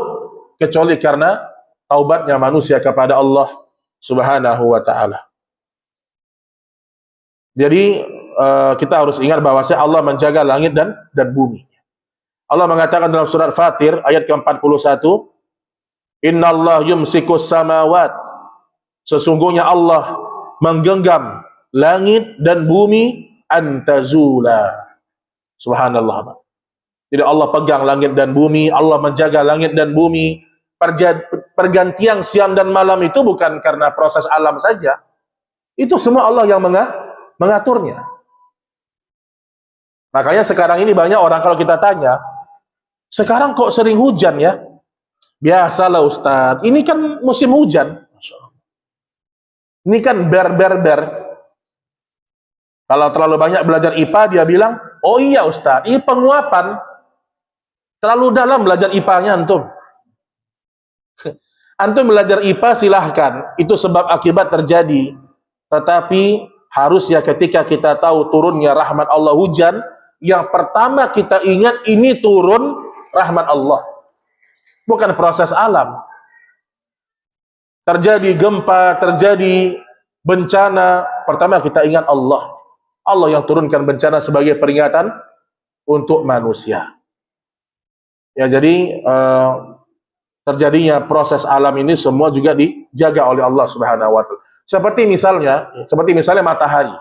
kecuali karena taubatnya manusia kepada Allah Subhanahu wa taala. Jadi kita harus ingat bahwa Allah menjaga langit dan bumi. Allah mengatakan dalam surat Fatir ayat ke-41, Innallah yumsikus samawat. Sesungguhnya Allah menggenggam langit dan bumi antazula. Subhanallah. Jadi Allah pegang langit dan bumi, Allah menjaga langit dan bumi. Pergantian siang dan malam itu bukan karena proses alam saja. Itu semua Allah yang mengaturnya. Makanya sekarang ini banyak orang kalau kita tanya, sekarang kok sering hujan ya? Biasalah Ustaz, ini kan musim hujan. Ini kan ber. Kalau terlalu banyak belajar IPA, dia bilang, oh iya Ustaz, ini penguapan. Terlalu dalam belajar IPA-nya antum. Antum belajar IPA silahkan, itu sebab akibat terjadi. Tetapi harusnya ketika kita tahu turunnya rahmat Allah hujan, yang pertama kita ingat ini turun rahmat Allah. Bukan proses alam. Terjadi gempa, terjadi bencana, pertama kita ingat Allah. Allah yang turunkan bencana sebagai peringatan untuk manusia. Ya, jadi terjadinya proses alam ini semua juga dijaga oleh Allah Subhanahu wa taala. Seperti misalnya matahari.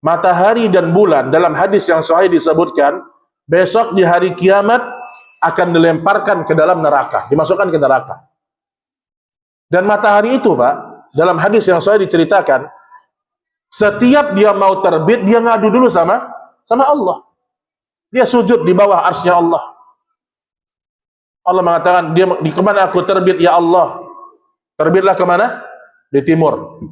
Matahari dan bulan dalam hadis yang sahih disebutkan, besok di hari kiamat akan dilemparkan ke dalam neraka, dimasukkan ke neraka. Dan matahari itu, Pak, dalam hadis yang sahih diceritakan, setiap dia mau terbit, dia ngadu dulu sama Allah. Dia sujud di bawah arsy Allah. Allah mengatakan, dia di kemana aku terbit ya Allah? Terbitlah kemana? Di timur.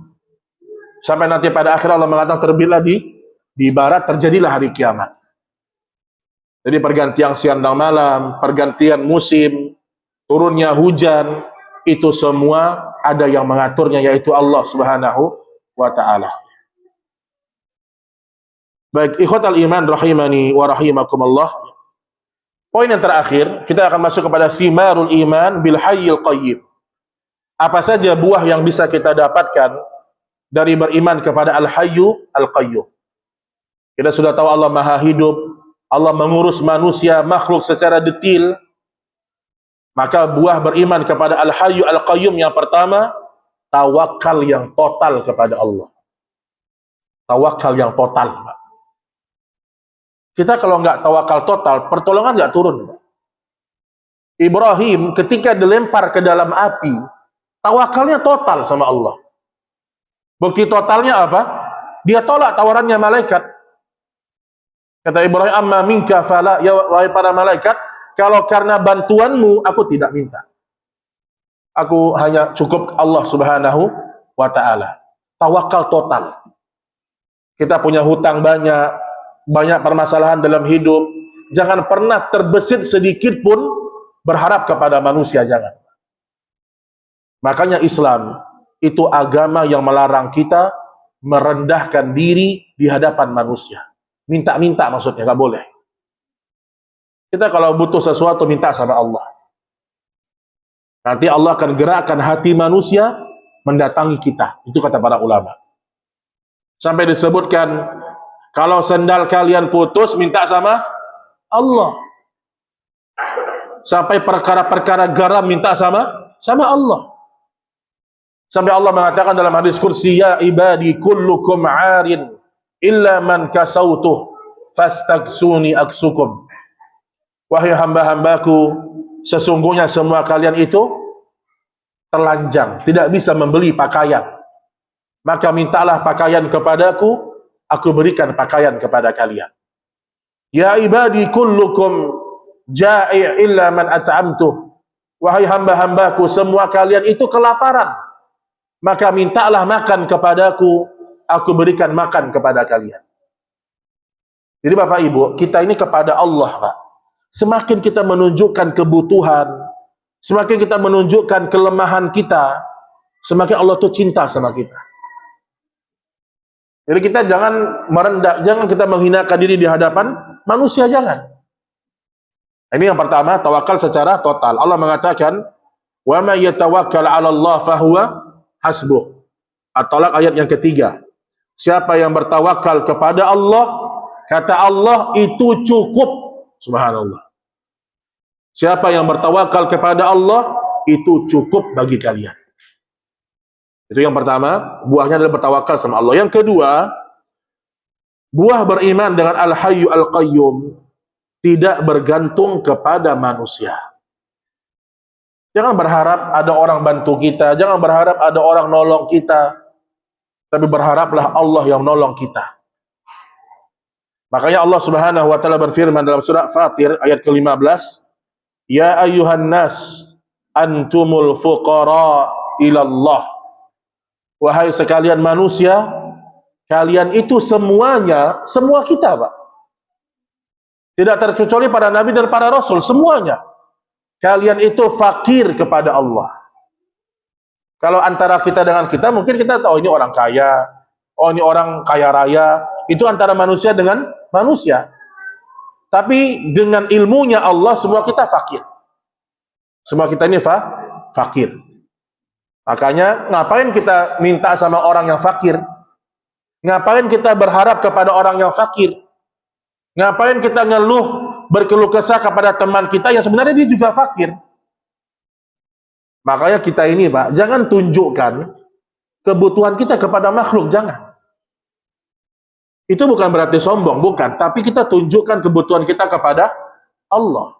Sampai nanti pada akhir Allah mengatakan terbitlah di barat, terjadilah hari kiamat. Jadi pergantian siang dan malam, pergantian musim, turunnya hujan, itu semua ada yang mengaturnya, yaitu Allah Subhanahu wa taala. Baik, ikhwatal iman rahimani wa rahimakumullah. Poin yang terakhir, kita akan masuk kepada thimarul iman bil hayyil qayyim. Apa saja buah yang bisa kita dapatkan dari beriman kepada Al-Hayyu Al-Qayyum. Kita sudah tahu Allah Maha Hidup, Allah mengurus manusia, makhluk secara detil. Maka buah beriman kepada Al-Hayyu Al-Qayyum yang pertama, tawakal yang total kepada Allah. Tawakal yang total, Pak. Kita kalau nggak tawakal total, pertolongan nggak turun, Pak. Ibrahim ketika dilempar ke dalam api, tawakalnya total sama Allah. Bukti totalnya apa? Dia tolak tawarannya malaikat. Kata Ibrahim, amma minka fala, ya wahai para malaikat, kalau karena bantuanmu aku tidak minta. Aku hanya cukup Allah Subhanahu wa taala. Tawakal total. Kita punya hutang banyak permasalahan dalam hidup. Jangan pernah terbesit sedikit pun berharap kepada manusia, jangan. Makanya Islam itu agama yang melarang kita merendahkan diri di hadapan manusia. Minta-minta maksudnya, nggak boleh. Kita kalau butuh sesuatu minta sama Allah. Nanti Allah akan gerakkan hati manusia mendatangi kita. Itu kata para ulama. Sampai disebutkan, kalau sendal kalian putus, minta sama Allah. Sampai perkara-perkara garam minta sama Allah. Sampai Allah mengatakan dalam hadis kursi, ya ibadi kullukum arin illa man kasautuh fastagsuni aksukum. Wahai hamba-hambaku, sesungguhnya semua kalian itu telanjang, tidak bisa membeli pakaian. Maka mintalah pakaian kepadaku, aku berikan pakaian kepada kalian. Ya ibadi kullukum ja'i' illa man at'amtuh. Wahai hamba-hambaku, semua kalian itu kelaparan. Maka mintalah makan kepadaku, aku berikan makan kepada kalian. Jadi Bapak Ibu, kita ini kepada Allah, Pak. Semakin kita menunjukkan kebutuhan, semakin kita menunjukkan kelemahan kita, semakin Allah tuh cinta sama kita. Jadi kita jangan merendah, jangan kita menghinakan diri di hadapan manusia, jangan. Ini yang pertama, tawakal secara total. Allah mengatakan, "Wa may yatawakkal 'ala Allah fahuwa hasbuh." At-Talaq ayat yang ketiga. Siapa yang bertawakal kepada Allah, kata Allah, itu cukup. Subhanallah. Siapa yang bertawakal kepada Allah, itu cukup bagi kalian. Itu yang pertama, buahnya adalah bertawakal sama Allah. Yang kedua, buah beriman dengan Al-Hayyu Al-Qayyum, tidak bergantung kepada manusia. Jangan berharap ada orang bantu kita, jangan berharap ada orang nolong kita, tapi berharaplah Allah yang nolong kita. Makanya Allah Subhanahu wa taala berfirman dalam surah Fatir ayat ke-15, "Ya ayyuhan nas, antumul fuqara ila Allah." Wahai sekalian manusia, kalian itu semuanya, semua kita, Pak. Tidak terkecuali para nabi dan para rasul, semuanya. Kalian itu fakir kepada Allah. Kalau antara kita dengan kita, mungkin kita tahu ini orang kaya, oh ini orang kaya raya, itu antara manusia dengan manusia. Tapi dengan ilmunya Allah, semua kita fakir. Semua kita ini fakir. Makanya ngapain kita minta sama orang yang fakir? Ngapain kita berharap kepada orang yang fakir? Ngapain kita ngeluh, berkeluh kesah kepada teman kita yang sebenarnya dia juga fakir? Makanya kita ini, Pak, jangan tunjukkan kebutuhan kita kepada makhluk, jangan. Itu bukan berarti sombong, bukan. Tapi kita tunjukkan kebutuhan kita kepada Allah.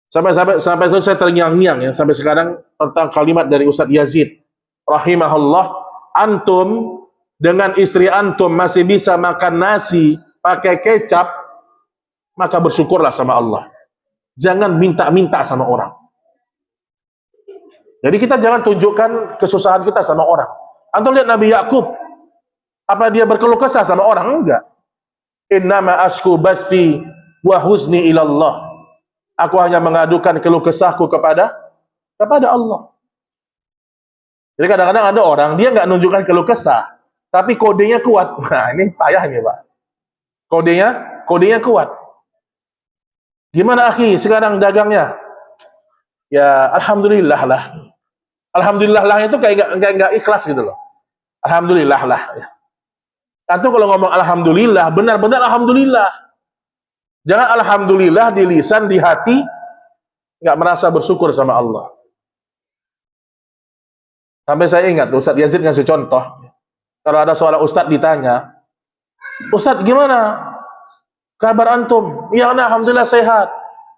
Sampai saya terngiang-ngiang ya, sampai sekarang tentang kalimat dari Ustadz Yazid rahimahullah, antum dengan istri antum masih bisa makan nasi pakai kecap, maka bersyukurlah sama Allah. Jangan minta-minta sama orang. Jadi kita jangan tunjukkan kesusahan kita sama orang. Antum lihat Nabi Yakub, apa dia berkeluh kesah sama orang? Enggak. Innama asku bathi wa huzni ilallah. Aku hanya mengadukan keluh kesahku kepada Allah. Jadi kadang-kadang ada orang, dia nggak menunjukkan keluh kesah, tapi kodenya kuat. Nah, ini payah nih, Pak. Kodenya kuat. Gimana akhi, sekarang dagangnya? Ya, alhamdulillah lah. Alhamdulillah lah itu kayak nggak ikhlas gitu loh. Alhamdulillah lah. Atau kalau ngomong alhamdulillah, benar-benar alhamdulillah. Jangan alhamdulillah di lisan, di hati, nggak merasa bersyukur sama Allah. Sampai saya ingat, Ustadz Yazid ngasih contoh. Kalau ada seorang Ustadz ditanya, Ustadz gimana kabar antum? Ya, alhamdulillah sehat.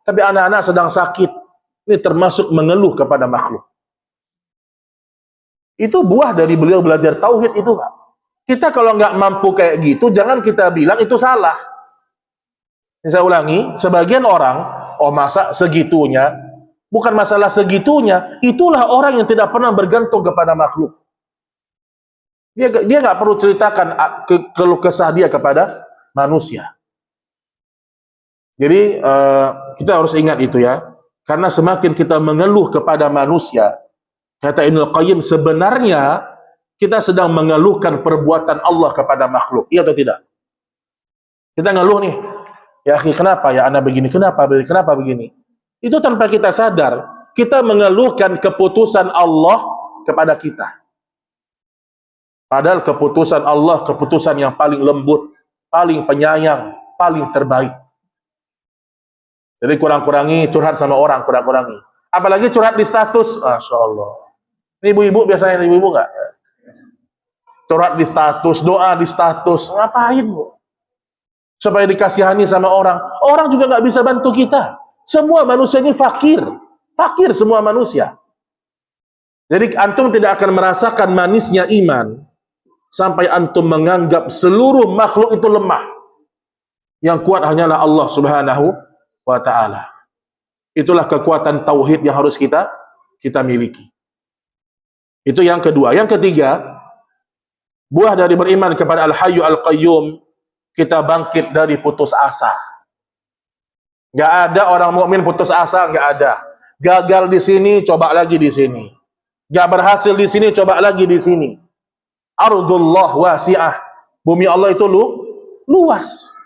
Tapi anak-anak sedang sakit. Ini termasuk mengeluh kepada makhluk. Itu buah dari beliau belajar tauhid itu, Pak. Kita kalau nggak mampu kayak gitu, jangan kita bilang itu salah. Saya ulangi, sebagian orang, oh masa segitunya? Bukan masalah segitunya, itulah orang yang tidak pernah bergantung kepada makhluk. Dia nggak perlu ceritakan keluh kesah dia kepada manusia. Jadi kita harus ingat itu ya, karena semakin kita mengeluh kepada manusia, kata Ibnu Qayyim, sebenarnya kita sedang mengeluhkan perbuatan Allah kepada makhluk. Iya atau tidak? Kita ngeluh nih, ya akhi, kenapa ya ana begini, kenapa begini. Itu tanpa kita sadar, kita mengeluhkan keputusan Allah kepada kita. Padahal keputusan Allah, keputusan yang paling lembut, paling penyayang, paling terbaik. Jadi kurang-kurangi curhat sama orang, kurang-kurangi. Apalagi curhat di status, Masya Allah. Ibu-ibu biasanya, ibu-ibu nggak? Curhat di status, doa di status, ngapain bu? Supaya dikasihani sama orang. Orang juga nggak bisa bantu kita. Semua manusia ini fakir semua manusia. Jadi antum tidak akan merasakan manisnya iman sampai antum menganggap seluruh makhluk itu lemah. Yang kuat hanyalah Allah Subhanahu wa ta'ala. Itulah kekuatan tauhid yang harus kita miliki. Itu yang kedua. Yang ketiga, buah dari beriman kepada Al-Hayyu Al-Qayyum, kita bangkit dari putus asa. Gak ada orang mukmin putus asa, gak ada. Gagal di sini, coba lagi di sini. Gak berhasil di sini, coba lagi di sini. Ardullah wasi'ah. Bumi Allah itu luas.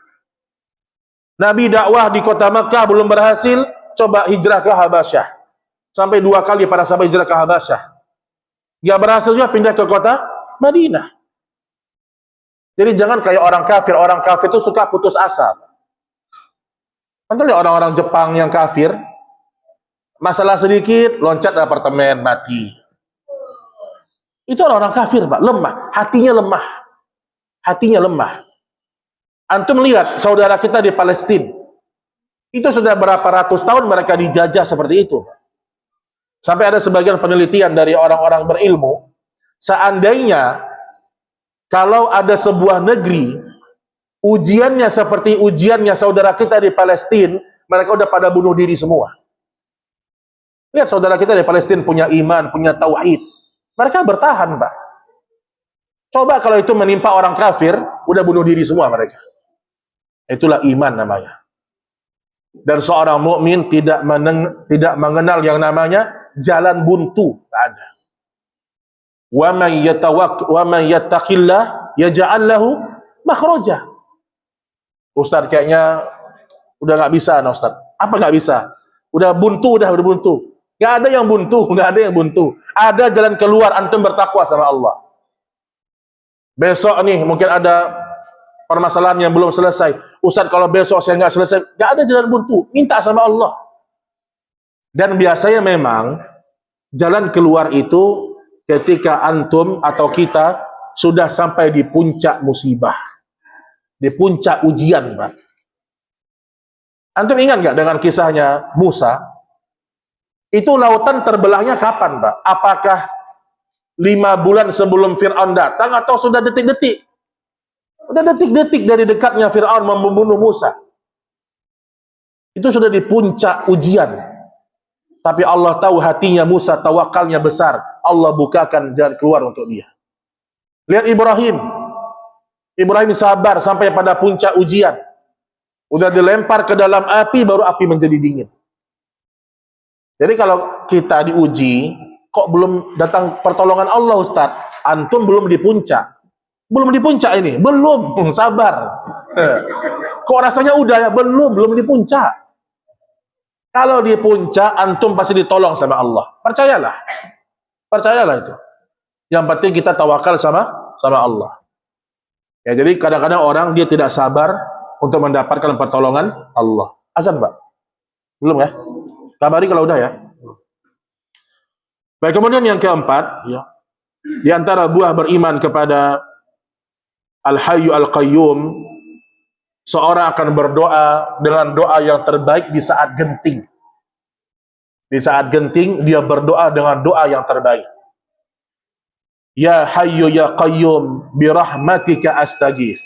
Nabi dakwah di kota Makkah belum berhasil, coba hijrah ke Habasyah. Sampai 2 kali para sahabat hijrah ke Habasyah. Gak berhasil juga pindah ke kota Madinah. Jadi jangan kayak orang kafir itu suka putus asa. Nanti lihat orang-orang Jepang yang kafir, masalah sedikit, loncat apartemen, mati. Itu orang-orang kafir, Pak, lemah, hatinya lemah. Antum lihat saudara kita di Palestina, itu sudah berapa ratus tahun mereka dijajah seperti itu, Pak. Sampai ada sebagian penelitian dari orang-orang berilmu, seandainya kalau ada sebuah negeri, ujiannya seperti ujiannya saudara kita di Palestina, mereka udah pada bunuh diri semua. Lihat saudara kita di Palestina punya iman, punya tauhid. Mereka bertahan, Pak. Coba kalau itu menimpa orang kafir, udah bunuh diri semua mereka. Itulah iman namanya. Dan seorang mukmin tidak mengenal yang namanya jalan buntu, tidak ada. Wa man yattaqillah yaj'al lahu makhraja. Ustaz kayaknya udah nggak bisa, nah Ustaz. Apa nggak bisa? Udah buntu. Nggak ada yang buntu. Ada jalan keluar, antum bertakwa sama Allah. Besok nih mungkin ada permasalahan yang belum selesai. Ustaz, kalau besok saya nggak selesai, nggak ada jalan buntu. Minta sama Allah. Dan biasanya memang jalan keluar itu ketika antum atau kita sudah sampai di puncak musibah, di puncak ujian, Pak. Antum ingat nggak dengan kisahnya Musa? Itu lautan terbelahnya kapan, Pak? Apakah 5 bulan sebelum Fir'aun datang atau sudah detik-detik? Sudah detik-detik dari dekatnya Fir'aun membunuh Musa. Itu sudah di puncak ujian. Tapi Allah tahu hatinya Musa, tawakalnya besar. Allah bukakan jalan keluar untuk dia. Lihat Ibrahim. Ibrahim sabar sampai pada puncak ujian. Udah dilempar ke dalam api, baru api menjadi dingin. Jadi kalau kita diuji, kok belum datang pertolongan Allah, Ustaz? Antum belum di puncak. Belum di puncak ini. Belum. Sabar. Kok rasanya udah ya? Belum di puncak. Kalau di puncak, antum pasti ditolong sama Allah. Percayalah itu. Yang penting kita tawakal sama Allah. Ya, jadi kadang-kadang orang dia tidak sabar untuk mendapatkan pertolongan Allah. Azan, Pak? Belum ya? Kabari kalau udah ya. Baik, kemudian yang keempat, ya, di antara buah beriman kepada Al-Hayyu Al-Qayyum, seorang akan berdoa dengan doa yang terbaik di saat genting. Di saat genting, dia berdoa dengan doa yang terbaik. Ya Hayyu Ya Qayyum, birahmatika astaghits.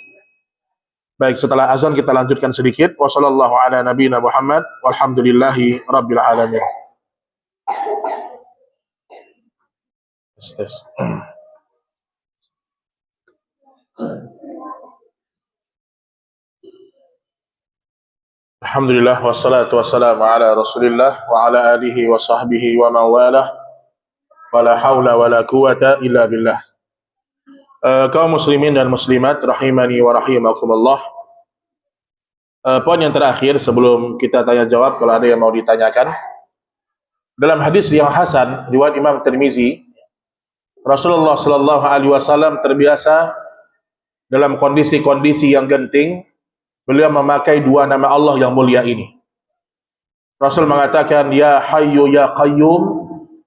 Baik, setelah azan kita lanjutkan sedikit. Wassallallahu ala nabiyina Muhammad, walhamdulillahi rabbil alamin. Alhamdulillah wassalatu wassalamu ala Rasulillah wa ala alihi wa sahbihi wa mawalah wa la haula wa la quwata illa billah. Kaum muslimin dan muslimat rahimani wa rahimakumullah. Poin yang terakhir sebelum kita tanya jawab kalau ada yang mau ditanyakan. Dalam hadis yang hasan riwayat Imam Tirmizi, Rasulullah sallallahu alaihi wasallam terbiasa dalam kondisi-kondisi yang genting beliau memakai dua nama Allah yang mulia ini. Rasul mengatakan, ya hayyu ya qayyum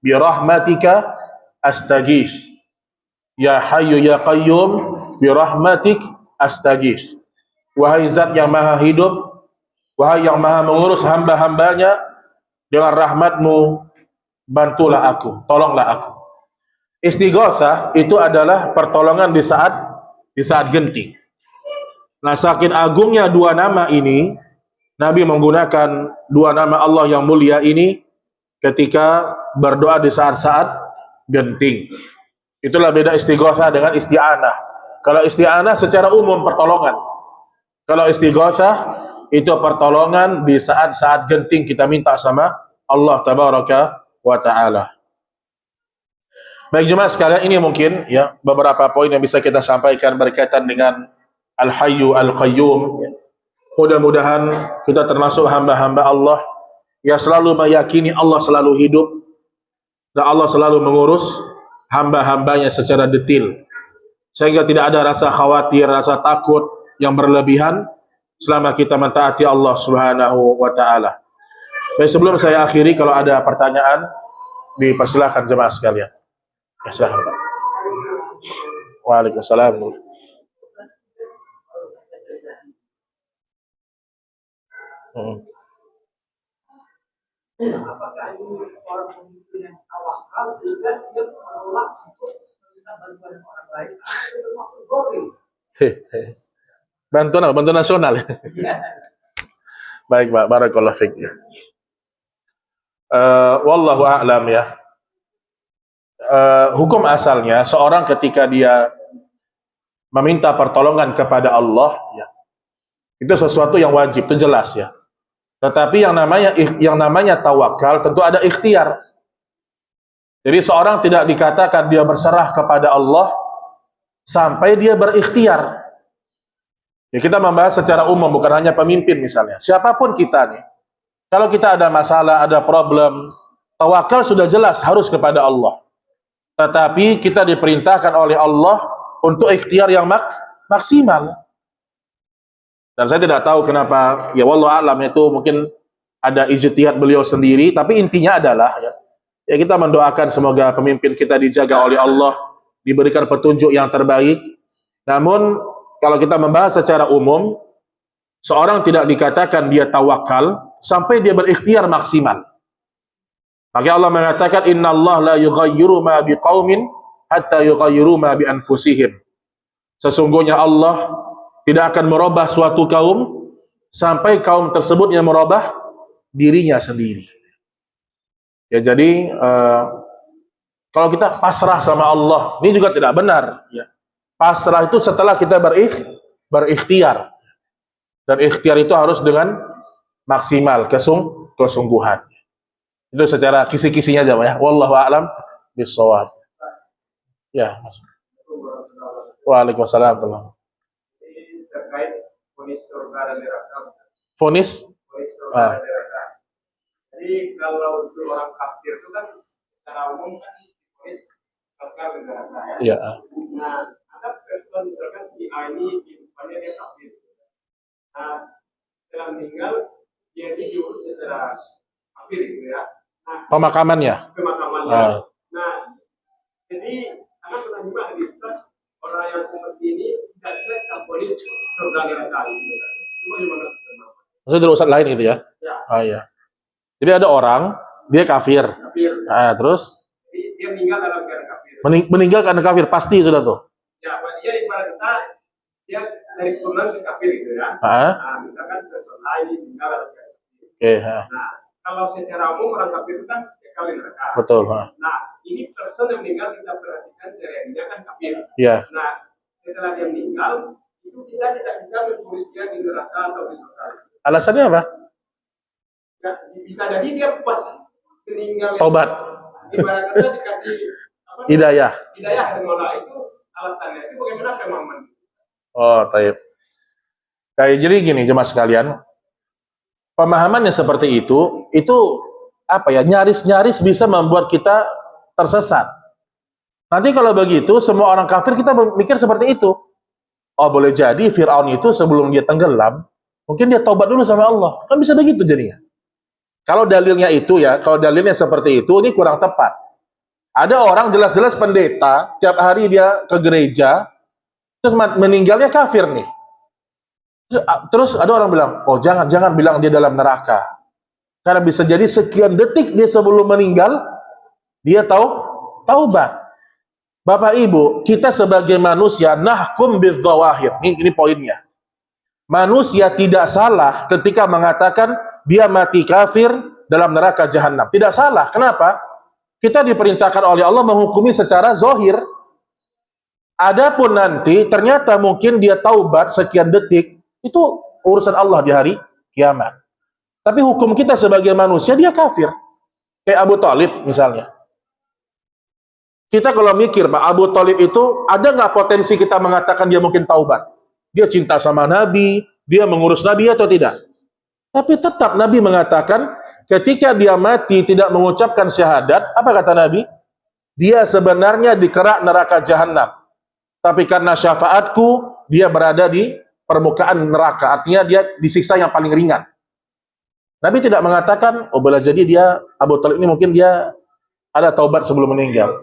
bi rahmatika astaghits. Ya hayyu ya qayyum bi rahmatik astaghits. Wahai zat yang maha hidup, wahai yang maha mengurus hamba-hambanya, dengan rahmatmu bantulah aku, tolonglah aku. Istighatsah itu adalah pertolongan di saat genting. Nah, saking agungnya dua nama ini, Nabi menggunakan dua nama Allah yang mulia ini ketika berdoa di saat-saat genting. Itulah beda istighatsah dengan isti'anah. Kalau isti'anah secara umum pertolongan. Kalau istighatsah itu pertolongan di saat-saat genting kita minta sama Allah tabaraka wa taala. Baik jemaah sekalian, ini mungkin ya beberapa poin yang bisa kita sampaikan berkaitan dengan Al-Hayyu Al-Qayyum. Mudah-mudahan kita termasuk hamba-hamba Allah yang selalu meyakini Allah selalu hidup dan Allah selalu mengurus hamba-hambanya secara detail, sehingga tidak ada rasa khawatir, rasa takut yang berlebihan selama kita mentaati Allah Subhanahu wa taala. Baik, sebelum saya akhiri, kalau ada pertanyaan dipersilakan jemaah sekalian. Ya, silakan Pak. Waalaikumsalam. Apakah ini orang pemimpin yang tawakal juga dia menolak untuk meminta bantuan orang lain? Itu termasuk zalim. Bantuan nasional. Baik Pak, barakallahu fiik. Wallahu a'lam ya. Hukum asalnya seorang ketika dia meminta pertolongan kepada Allah ya, itu sesuatu yang wajib, itu jelas ya. Tetapi yang namanya tawakal tentu ada ikhtiar. Jadi seorang tidak dikatakan dia berserah kepada Allah sampai dia berikhtiar. Ya, kita membahas secara umum, bukan hanya pemimpin misalnya. Siapapun kita nih, kalau kita ada masalah, ada problem, tawakal sudah jelas harus kepada Allah. Tetapi kita diperintahkan oleh Allah untuk ikhtiar yang maksimal. Dan saya tidak tahu kenapa, ya wallahu a'lam, itu mungkin ada ijtihad beliau sendiri, tapi intinya adalah ya kita mendoakan semoga pemimpin kita dijaga oleh Allah, diberikan petunjuk yang terbaik. Namun kalau kita membahas secara umum, seorang tidak dikatakan dia tawakal sampai dia berikhtiar maksimal. Maka Allah mengatakan, innallaha la yughayyiru ma biqaumin hatta yughayyiru ma bi anfusihim. Sesungguhnya Allah tidak akan merubah suatu kaum sampai kaum tersebut yang merubah dirinya sendiri. Ya, jadi kalau kita pasrah sama Allah, ini juga tidak benar ya. Pasrah itu setelah kita berikhtiar. Dan ikhtiar itu harus dengan maksimal, kesungguhan. Itu secara kisi-kisinya aja ya. Wallahu a'lam bishawab. Ya. Waalaikumsalam. Terkait vonis surga dan neraka. Vonis surga dan neraka. Jadi kalau untuk orang kafir itu kan secara umum kan vonis surga dan neraka ya. Iya. Nah, ada person misalkan si A ini kehidupannya dia kafir. Nah, setelah meninggal dia diurus secara kafir gitu ya. Nah, pemakamannya. Nah, jadi anak pernah juga hadis orang yang seperti ini tidak bisa vonis surga neraka gitu kan. Cuma gimana? Maksudnya dari ustadz lain gitu ya? Ya. Iya. Jadi ada orang dia kafir. Nah, terus dia meninggal dalam keadaan kafir. Meninggal karena kafir pasti sudah tuh. Ya, dia ibarat kita dia dari keturunan ke kafir gitu ya. Nah, misalkan person lain meninggal dalam keadaan kafir. Nah, kalau secara umum orang kafir itu kan kekal di neraka. Betul. Nah, ini person yang meninggal kita perhatikan sehariannya kan kafir. Iya. Nah, setelah dia meninggal itu kita tidak bisa menulis dia di neraka atau di surga. Alasannya apa? Ya, bisa jadi dia pas meninggal tobat. Ibarat kata dikasih apa? Hidayah. Hidayah dari Allah itu alasannya itu bagaimana pemahaman? Oh, taib. Kayak jadi gini jemaah sekalian, pemahamannya seperti itu apa ya, nyaris-nyaris bisa membuat kita tersesat. Nanti kalau begitu semua orang kafir kita mikir seperti itu. Oh, boleh jadi Fir'aun itu sebelum dia tenggelam, mungkin dia taubat dulu sama Allah. Kan bisa begitu jadinya. Kalau dalilnya itu ya, kalau dalilnya seperti itu, ini kurang tepat. Ada orang jelas-jelas pendeta, tiap hari dia ke gereja, terus meninggalnya kafir nih. Terus ada orang bilang, oh jangan bilang dia dalam neraka. Karena bisa jadi sekian detik dia sebelum meninggal, dia taubat. Bapak Ibu, kita sebagai manusia, nahkum bidzawahir. Ini poinnya. Manusia tidak salah ketika mengatakan dia mati kafir dalam neraka jahanam. Tidak salah. Kenapa? Kita diperintahkan oleh Allah menghukumi secara zahir. Adapun nanti ternyata mungkin dia taubat sekian detik, itu urusan Allah di hari kiamat. Tapi hukum kita sebagai manusia, dia kafir. Kayak Abu Thalib misalnya. Kita kalau mikir, Pak, Abu Thalib itu, ada nggak potensi kita mengatakan dia mungkin taubat? Dia cinta sama Nabi, dia mengurus Nabi atau tidak? Tapi tetap Nabi mengatakan, ketika dia mati tidak mengucapkan syahadat, apa kata Nabi? Dia sebenarnya dikerak neraka jahanam. Tapi karena syafaatku, dia berada di permukaan neraka. Artinya dia disiksa yang paling ringan. Nabi tidak mengatakan, oh boleh jadi dia, Abu Thalib ini mungkin dia ada taubat sebelum meninggal.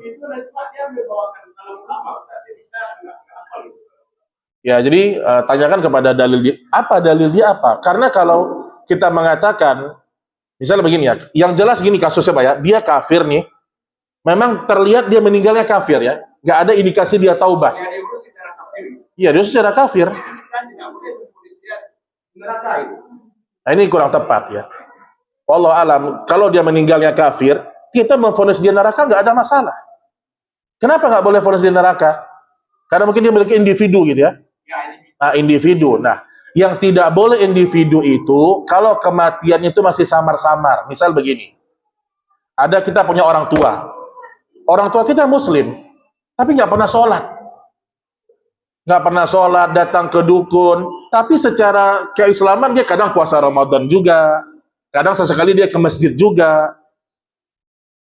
Ya, jadi tanyakan kepada dalil dia. Apa dalil dia apa? Karena kalau kita mengatakan, misalnya begini ya, yang jelas gini kasusnya Pak ya, dia kafir nih. Memang terlihat dia meninggalnya kafir ya. Nggak ada indikasi dia taubat. Iya, dia secara kafir. Nah, ini kurang tepat ya. Wallahu alam, kalau dia meninggalnya kafir, kita memvonis dia neraka nggak ada masalah. Kenapa nggak boleh vonis dia neraka? Karena mungkin dia memiliki individu gitu ya. Nah, individu. Nah, yang tidak boleh individu itu kalau kematian itu masih samar-samar. Misal begini. Ada kita punya orang tua. Orang tua kita muslim, tapi nggak pernah sholat. Nggak pernah sholat, datang ke dukun. Tapi secara keislaman dia kadang puasa Ramadan juga. Kadang sesekali dia ke masjid juga.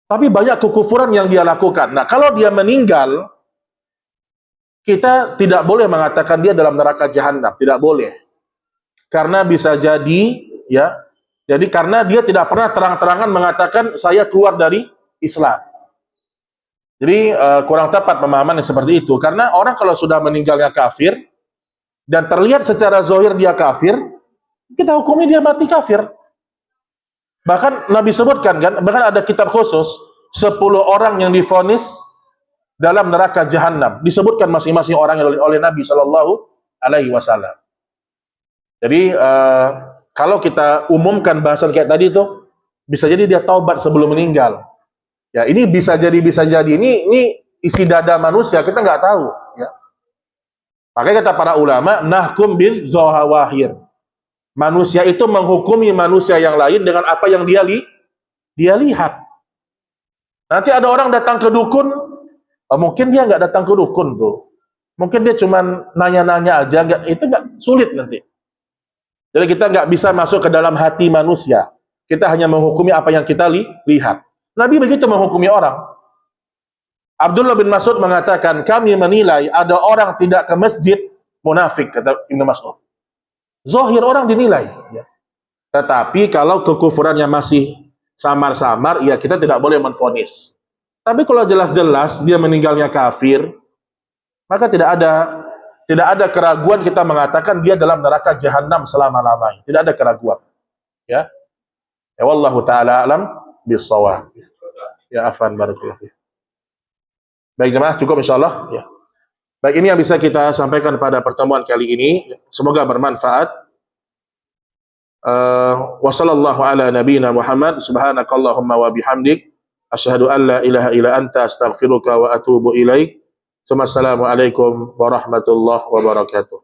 Tapi banyak kekufuran yang dia lakukan. Nah, kalau dia meninggal, kita tidak boleh mengatakan dia dalam neraka jahanam. Tidak boleh. Karena bisa jadi, ya. Jadi karena dia tidak pernah terang-terangan mengatakan saya keluar dari Islam. Jadi kurang tepat pemahaman yang seperti itu. Karena orang kalau sudah meninggalnya kafir, dan terlihat secara zahir dia kafir, kita hukumi dia mati kafir. Bahkan Nabi sebutkan kan, bahkan ada kitab khusus 10 orang yang divonis dalam neraka jahanam. Disebutkan masing-masing orang oleh Nabi Shallallahu Alaihi Wasallam. Jadi kalau kita umumkan bahasan kayak tadi itu, bisa jadi dia taubat sebelum meninggal. Ya, ini bisa jadi ini isi dada manusia, kita nggak tahu. Ya. Makanya kata para ulama, nahkum bil zawahir. Manusia itu menghukumi manusia yang lain dengan apa yang dia lihat. Nanti ada orang datang ke dukun, mungkin dia nggak datang ke dukun tuh. Mungkin dia cuma nanya-nanya aja, itu nggak sulit nanti. Jadi kita nggak bisa masuk ke dalam hati manusia. Kita hanya menghukumi apa yang kita lihat. Nabi begitu menghukumi orang. Abdullah bin Mas'ud mengatakan, kami menilai ada orang tidak ke masjid munafik, kata Ibnu Mas'ud. Zahir orang dinilai. Ya. Tetapi kalau kekufurannya masih samar-samar, ya kita tidak boleh menvonis. Tapi kalau jelas-jelas dia meninggalnya kafir, maka tidak ada keraguan kita mengatakan dia dalam neraka jahanam selama-lamanya. Tidak ada keraguan. Ya. Ya wallahu taala alam bissawab. Ya afan barakallahu. Baik jemaah, cukup insyaallah ya. Baik, ini yang bisa kita sampaikan pada pertemuan kali ini. Semoga bermanfaat. Wassallallahu ala nabiyyina Muhammad subhanakallahumma wa bihamdik asyhadu an la ilaha illa anta astaghfiruka wa atubu ilaik. Assalamualaikum warahmatullahi wabarakatuh.